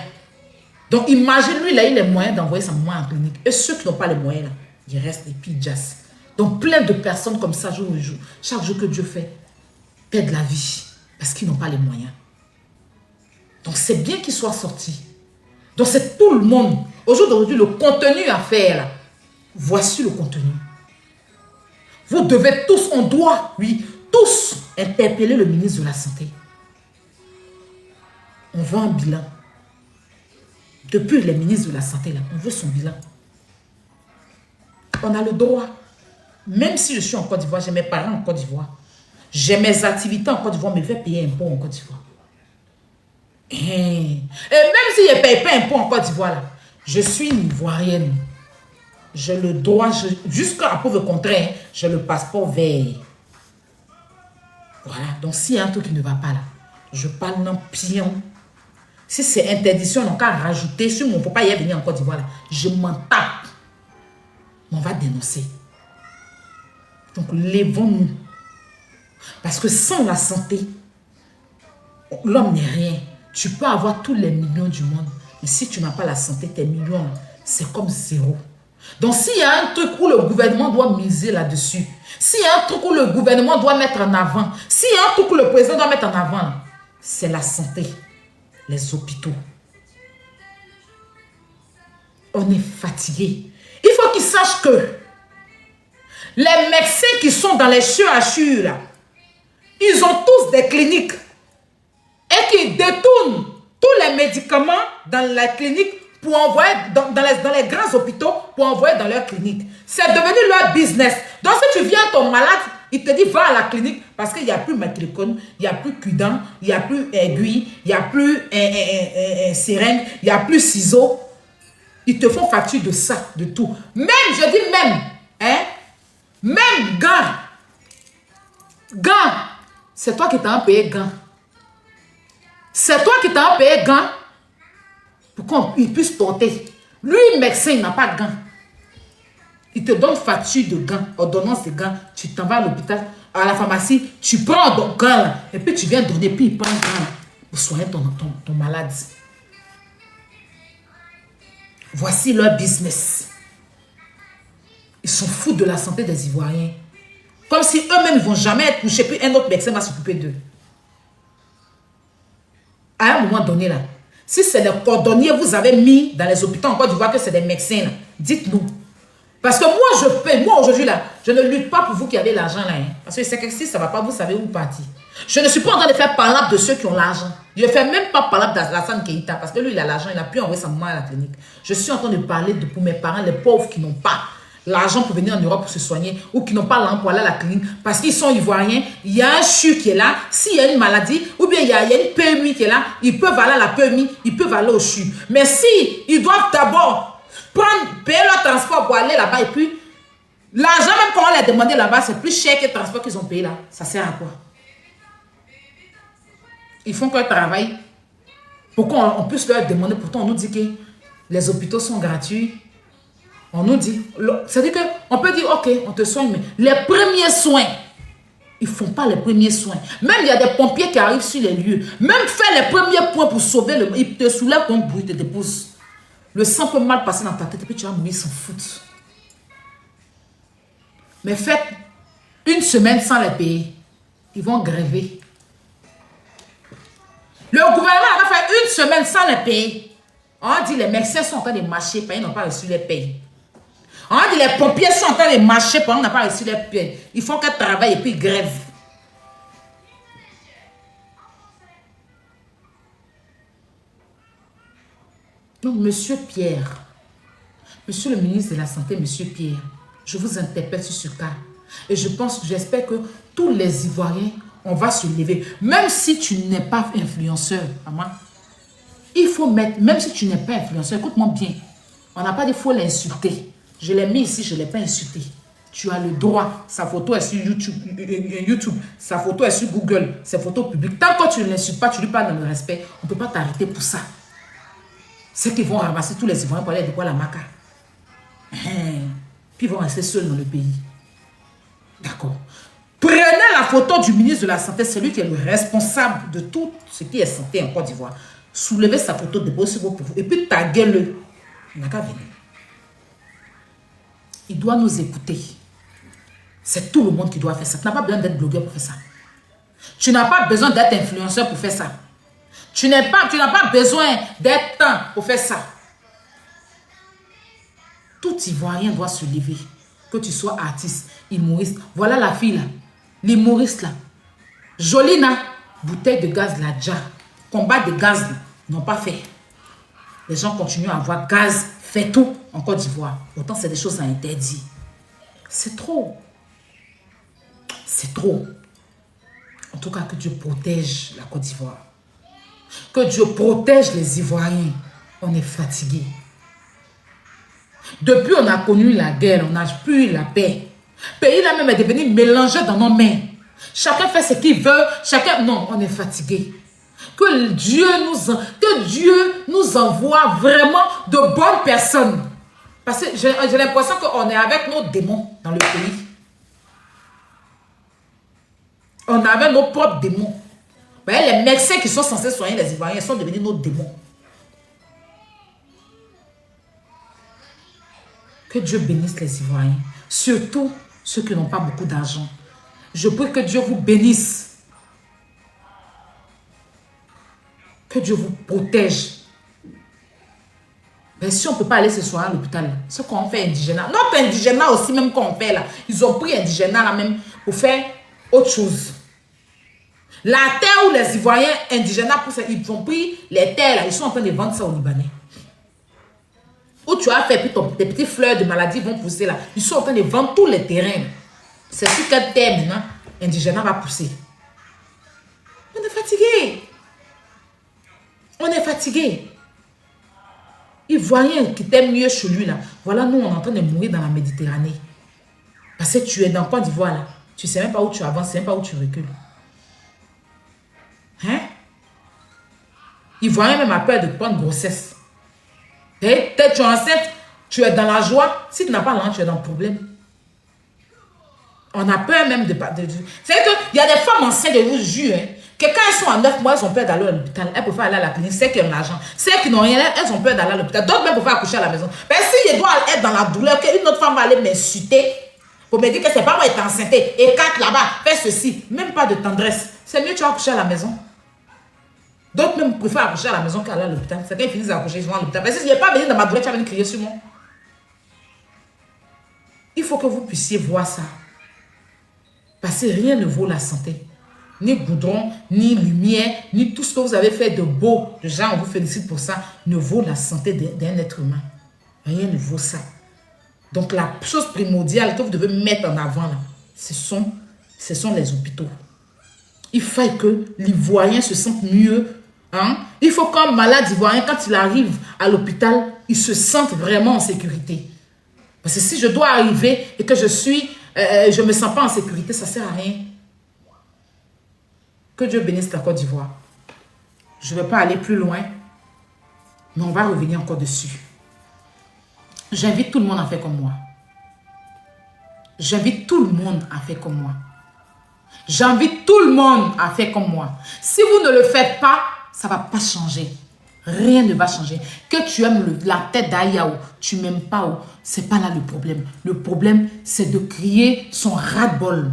Donc, imagine, lui, il a eu les moyens d'envoyer sa maman en clinique. Et ceux qui n'ont pas les moyens, là, ils restent et puis ils jassent. Donc, plein de personnes comme ça, jour au jour, chaque jour que Dieu fait, perdent la vie parce qu'ils n'ont pas les moyens. Donc, c'est bien qu'ils soient sortis. Donc, c'est tout le monde. Aujourd'hui, le contenu à faire, là, voici le contenu. Vous devez tous, on doit, oui, tous interpeller le ministre de la Santé. On veut un bilan. Depuis les ministres de la Santé, là, on veut son bilan. On a le droit. Même si je suis en Côte d'Ivoire, j'ai mes parents en Côte d'Ivoire. J'ai mes activités en Côte d'Ivoire, mais je vais payer un impôt en Côte d'Ivoire. Et même si je ne paye pas impôt en Côte d'Ivoire, là, je suis une Ivoirienne. J'ai le droit, jusqu'à preuve contraire, j'ai le passeport vert. Voilà, donc s'il y a un truc qui ne va pas là, je parle non pion. Si c'est interdiction, on n'a qu'à rajouter sur mon papa, il est venu en Côte d'Ivoire, je m'en tape. On va dénoncer. Donc lèvons-nous. Parce que sans la santé, l'homme n'est rien. Tu peux avoir tous les millions du monde, mais si tu n'as pas la santé, tes millions, c'est comme zéro. Donc s'il y a un truc où le gouvernement doit miser là-dessus, s'il y a un truc où le gouvernement doit mettre en avant, s'il y a un truc où le président doit mettre en avant, c'est la santé, les hôpitaux. On est fatigué. Il faut qu'ils sachent que les médecins qui sont dans les CHU, là, ils ont tous des cliniques et qui détournent tous les médicaments dans la clinique pour envoyer dans les grands hôpitaux pour envoyer dans leur clinique. C'est devenu leur business. Donc si tu viens ton malade, il te dit va à la clinique parce qu'il n'y a plus métrycone, il n'y a plus cudan, il n'y a plus aiguille, il n'y a plus seringue, il n'y a plus ciseaux. Ils te font facture de ça, de tout. Même, je dis même, hein, même gants. Gants. C'est toi qui t'as payé gants. C'est toi qui t'as payé gants pour qu'il puisse porter. Lui, médecin, il n'a pas de gants. Il te donne facture de gants, ordonnance de gants. Tu t'en vas à l'hôpital, à la pharmacie, tu prends ton gant là, et puis tu viens donner, puis il prend un gant pour soigner ton malade. Voici leur business. Ils sont fous de la santé des Ivoiriens. Comme si eux-mêmes ne vont jamais être touchés, puis un autre médecin va s'occuper d'eux. À un moment donné, là, si c'est des cordonniers vous avez mis dans les hôpitaux en Côte d'Ivoire que c'est des médecins, dites-nous. Parce que moi, je paie. Moi, aujourd'hui, là, je ne lutte pas pour vous qui avez l'argent, là. Hein, parce que c'est que si ça ne va pas, vous savez où partir. Je ne suis pas en train de faire parlable de ceux qui ont l'argent. Je ne fais même pas parlable d'Alassane Keïta. Parce que lui, il a l'argent, il a pu envoyer sa maman à la clinique. Je suis en train de parler pour mes parents, les pauvres qui n'ont pas l'argent pour venir en Europe pour se soigner ou qui n'ont pas l'argent pour aller à la clinique parce qu'ils sont ivoiriens. Il y a un CHU qui est là. S'il y a une maladie ou bien il y a une PMI qui est là, ils peuvent aller à la PMI, ils peuvent aller au CHU. Mais si ils doivent d'abord payer leur transport pour aller là-bas et puis l'argent même quand on l'a demandé là-bas, c'est plus cher que le transport qu'ils ont payé là. Ça sert à quoi? Ils font leur travail. Pourquoi on puisse leur demander? Pourtant, on nous dit que les hôpitaux sont gratuits. On nous dit, c'est-à-dire qu'on peut dire, ok, on te soigne, mais les premiers soins, ils ne font pas les premiers soins. Même il y a des pompiers qui arrivent sur les lieux. Même faire les premiers points pour sauver ils te soulèvent ton bruit, te déposent. Le sang peut mal passer dans ta tête et puis tu vas mourir, ils s'en foutent. Mais faites une semaine sans les payer. Ils vont gréver. Le gouvernement va faire une semaine sans les payer. On dit les médecins sont en train de marcher, ils n'ont pas reçu les payes. On dit les pompiers sont en train de marcher, on n'a pas reçu les payes. Il faut qu'ils travaillent et puis grèvent. Donc, Monsieur Pierre, Monsieur le ministre de la Santé, Monsieur Pierre, je vous interpelle sur ce cas. Et j'espère que tous les Ivoiriens, on va se lever. Même si tu n'es pas influenceur, maman, il faut mettre, même si tu n'es pas influenceur, écoute-moi bien, on n'a pas dit qu'il faut l'insulter. Je l'ai mis ici, je ne l'ai pas insulté. Tu as le droit. Sa photo est sur YouTube. Sa photo est sur Google. Ses photos publiques. Tant que tu ne l'insultes pas, tu lui parles dans le respect, on ne peut pas t'arrêter pour ça. C'est qu'ils vont ramasser tous les Ivoiriens pour aller de quoi la maca. Puis ils vont rester seuls dans le pays. D'accord. Prenez la photo du ministre de la Santé, c'est lui qui est le responsable de tout ce qui est santé en Côte d'Ivoire. Soulevez sa photo, déposez pour vous. Et puis taguez-le. Il n'a qu'à venir. Il doit nous écouter. C'est tout le monde qui doit faire ça. Tu n'as pas besoin d'être blogueur pour faire ça. Tu n'as pas besoin d'être influenceur pour faire ça. Tu n'as pas besoin d'être temps pour faire ça. Tout Ivoirien doit se lever. Que tu sois artiste, humoriste. Voilà la fille là. L'humoriste là. Jolina. Bouteille de gaz là, déjà. Combat de gaz là. N'ont pas fait. Les gens continuent à avoir gaz. Fait tout en Côte d'Ivoire. Pourtant, c'est des choses à interdire. C'est trop. C'est trop. En tout cas, que Dieu protège la Côte d'Ivoire. Que Dieu protège les Ivoiriens. On est fatigué. Depuis on a connu la guerre, on n'a plus eu la paix. Le pays là même est devenu mélangé dans nos mains. Chacun fait ce qu'il veut. Chacun... Non, on est fatigué. Que Dieu nous envoie vraiment de bonnes personnes. Parce que j'ai l'impression qu'on est avec nos démons dans le pays. On est avec nos propres démons. Vous voyez, les médecins qui sont censés soigner les Ivoiriens sont devenus nos démons. Que Dieu bénisse les Ivoiriens. Surtout ceux qui n'ont pas beaucoup d'argent. Je prie que Dieu vous bénisse. Que Dieu vous protège. Mais si on ne peut pas aller se soigner à l'hôpital, ce qu'on fait indigénat. Notre indigénat aussi, même qu'on fait là, ils ont pris indigénat là même pour faire autre chose. La terre où les Ivoiriens indigénats, ils ont pris les terres là, ils sont en train de vendre ça aux Libanais. Où tu as fait, puis tes petites fleurs de maladie vont pousser là. Ils sont en train de vendre tous les terrains. C'est sur quelle terre maintenant, indigénat va pousser. On est fatigué. On est fatigué. Ivoirien qui t'aime mieux chez lui là. Voilà, nous on est en train de mourir dans la Méditerranée. Parce que tu es dans Côte d'Ivoire là. Tu ne sais même pas où tu avances, tu ne sais même pas où tu recules. Hein? Ivoirien même a peur de prendre grossesse. Et peut-être tu es enceinte, tu es dans la joie. Si tu n'as pas l'enfant, tu es dans le problème. On a peur même de... C'est-à-dire qu'il y a des femmes enceintes, je vous jure, hein, que quand elles sont à 9 mois, elles ont peur d'aller à l'hôpital. Elles préfèrent aller à la clinique. Celles qui ont l'argent. Celles qui n'ont rien, elles ont peur d'aller à l'hôpital. D'autres même préfèrent accoucher à la maison. Mais si je dois être dans la douleur, qu'une autre femme va aller m'insulter pour me dire que c'est pas moi qui est enceinte, écarte là-bas, fais ceci. Même pas de tendresse. C'est mieux tu vas accoucher à la maison. D'autres même préfèrent accoucher à la maison qu'aller à l'hôpital. C'est quand ils finissent d'accoucher, ils vont à l'hôpital. Mais si je n'ai pas venu dans ma douleur, tu vas venir crier sur moi. Il faut que vous puissiez voir ça. Parce que rien ne vaut la santé. Ni goudron, ni lumière, ni tout ce que vous avez fait de beau. De gens, on vous félicite pour ça. Ne vaut la santé d'un être humain. Rien ne vaut ça. Donc la chose primordiale que vous devez mettre en avant, là, ce sont les hôpitaux. Il faut que l'Ivoirien se sente mieux. Hein? Il faut qu'un malade ivoirien, quand il arrive à l'hôpital, il se sente vraiment en sécurité. Parce que si je dois arriver et que je ne me sens pas en sécurité, ça ne sert à rien. Que Dieu bénisse la Côte d'Ivoire. Je ne vais pas aller plus loin, mais on va revenir encore dessus. J'invite tout le monde à faire comme moi. J'invite tout le monde à faire comme moi. J'invite tout le monde à faire comme moi. Si vous ne le faites pas, ça ne va pas changer. Rien ne va changer. Que tu aimes la tête d'Aïa ou tu ne m'aimes pas, ce n'est pas là le problème. Le problème, c'est de crier son ras-de-bol.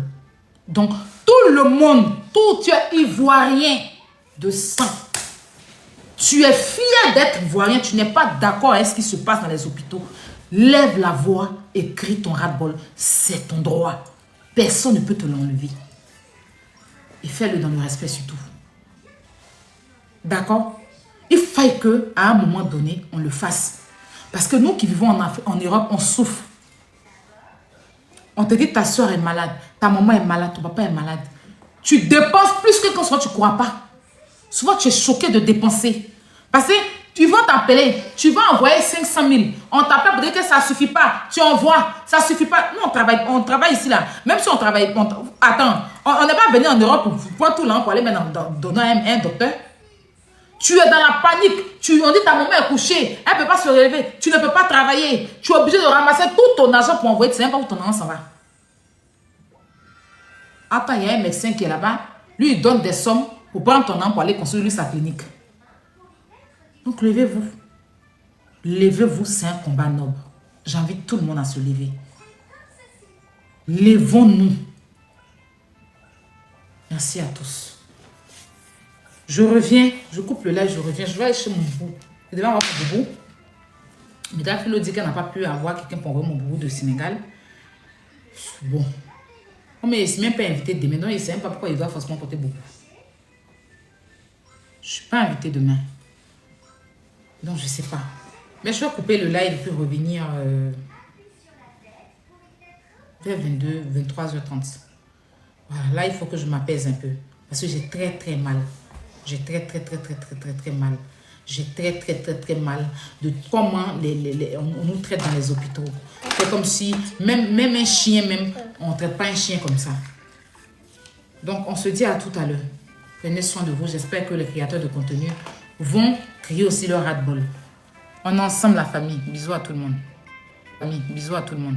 Donc, tout le monde, tu es ivoirien de sang. Tu es fier d'être ivoirien, tu n'es pas d'accord avec ce qui se passe dans les hôpitaux. Lève la voix et crie ton ras-de-bol. C'est ton droit. Personne ne peut te l'enlever. Et fais-le dans le respect surtout. D'accord? Il faut qu'à un moment donné, on le fasse. Parce que nous qui vivons en Europe, on souffre. On te dit ta soeur est malade, ta maman est malade, ton papa est malade. Tu dépenses plus que quand tu ne crois pas. Souvent, tu es choqué de dépenser. Parce que tu vas t'appeler, tu vas envoyer 500 000. On t'appelle pour dire que ça ne suffit pas. Tu envoies, ça ne suffit pas. Nous, on travaille ici, là. Même si on travaille... Attends, on n'est pas venu en Europe pour prendre tout l'an pour aller maintenant donner un docteur. Tu es dans la panique. On dit ta maman est couchée. Elle ne peut pas se relever. Tu ne peux pas travailler. Tu es obligé de ramasser tout ton argent pour envoyer. Tu ne sais même pas où ton argent s'en va. Attends, il y a un médecin qui est là-bas. Lui, il donne des sommes pour prendre ton argent pour aller construire sa clinique. Donc, levez-vous. Levez-vous, c'est un combat noble. J'invite tout le monde à se lever. Levons-nous. Merci à tous. Je reviens, je coupe le live, je reviens. Je vais aller chez mon boubou. Je devais avoir mon boubou. Mais Daphilo dit qu'elle n'a pas pu avoir quelqu'un pour envoyer mon boubou de Sénégal. Bon. Mais il ne s'est même pas invité demain. Non, il ne sait même pas pourquoi il doit forcément porter boubou. Je ne suis pas invité demain. Donc, je ne sais pas. Mais je vais couper le live et puis revenir vers 23h30. Voilà, là, il faut que je m'apaise un peu. Parce que j'ai très, très mal. J'ai très mal. J'ai très mal de comment on nous traite dans les hôpitaux. C'est comme si, même un chien, on ne traite pas un chien comme ça. Donc, on se dit à tout à l'heure. Prenez soin de vous. J'espère que les créateurs de contenu vont créer aussi leur ras-de-bol. On est ensemble, la famille. Bisous à tout le monde. Famille, bisous à tout le monde.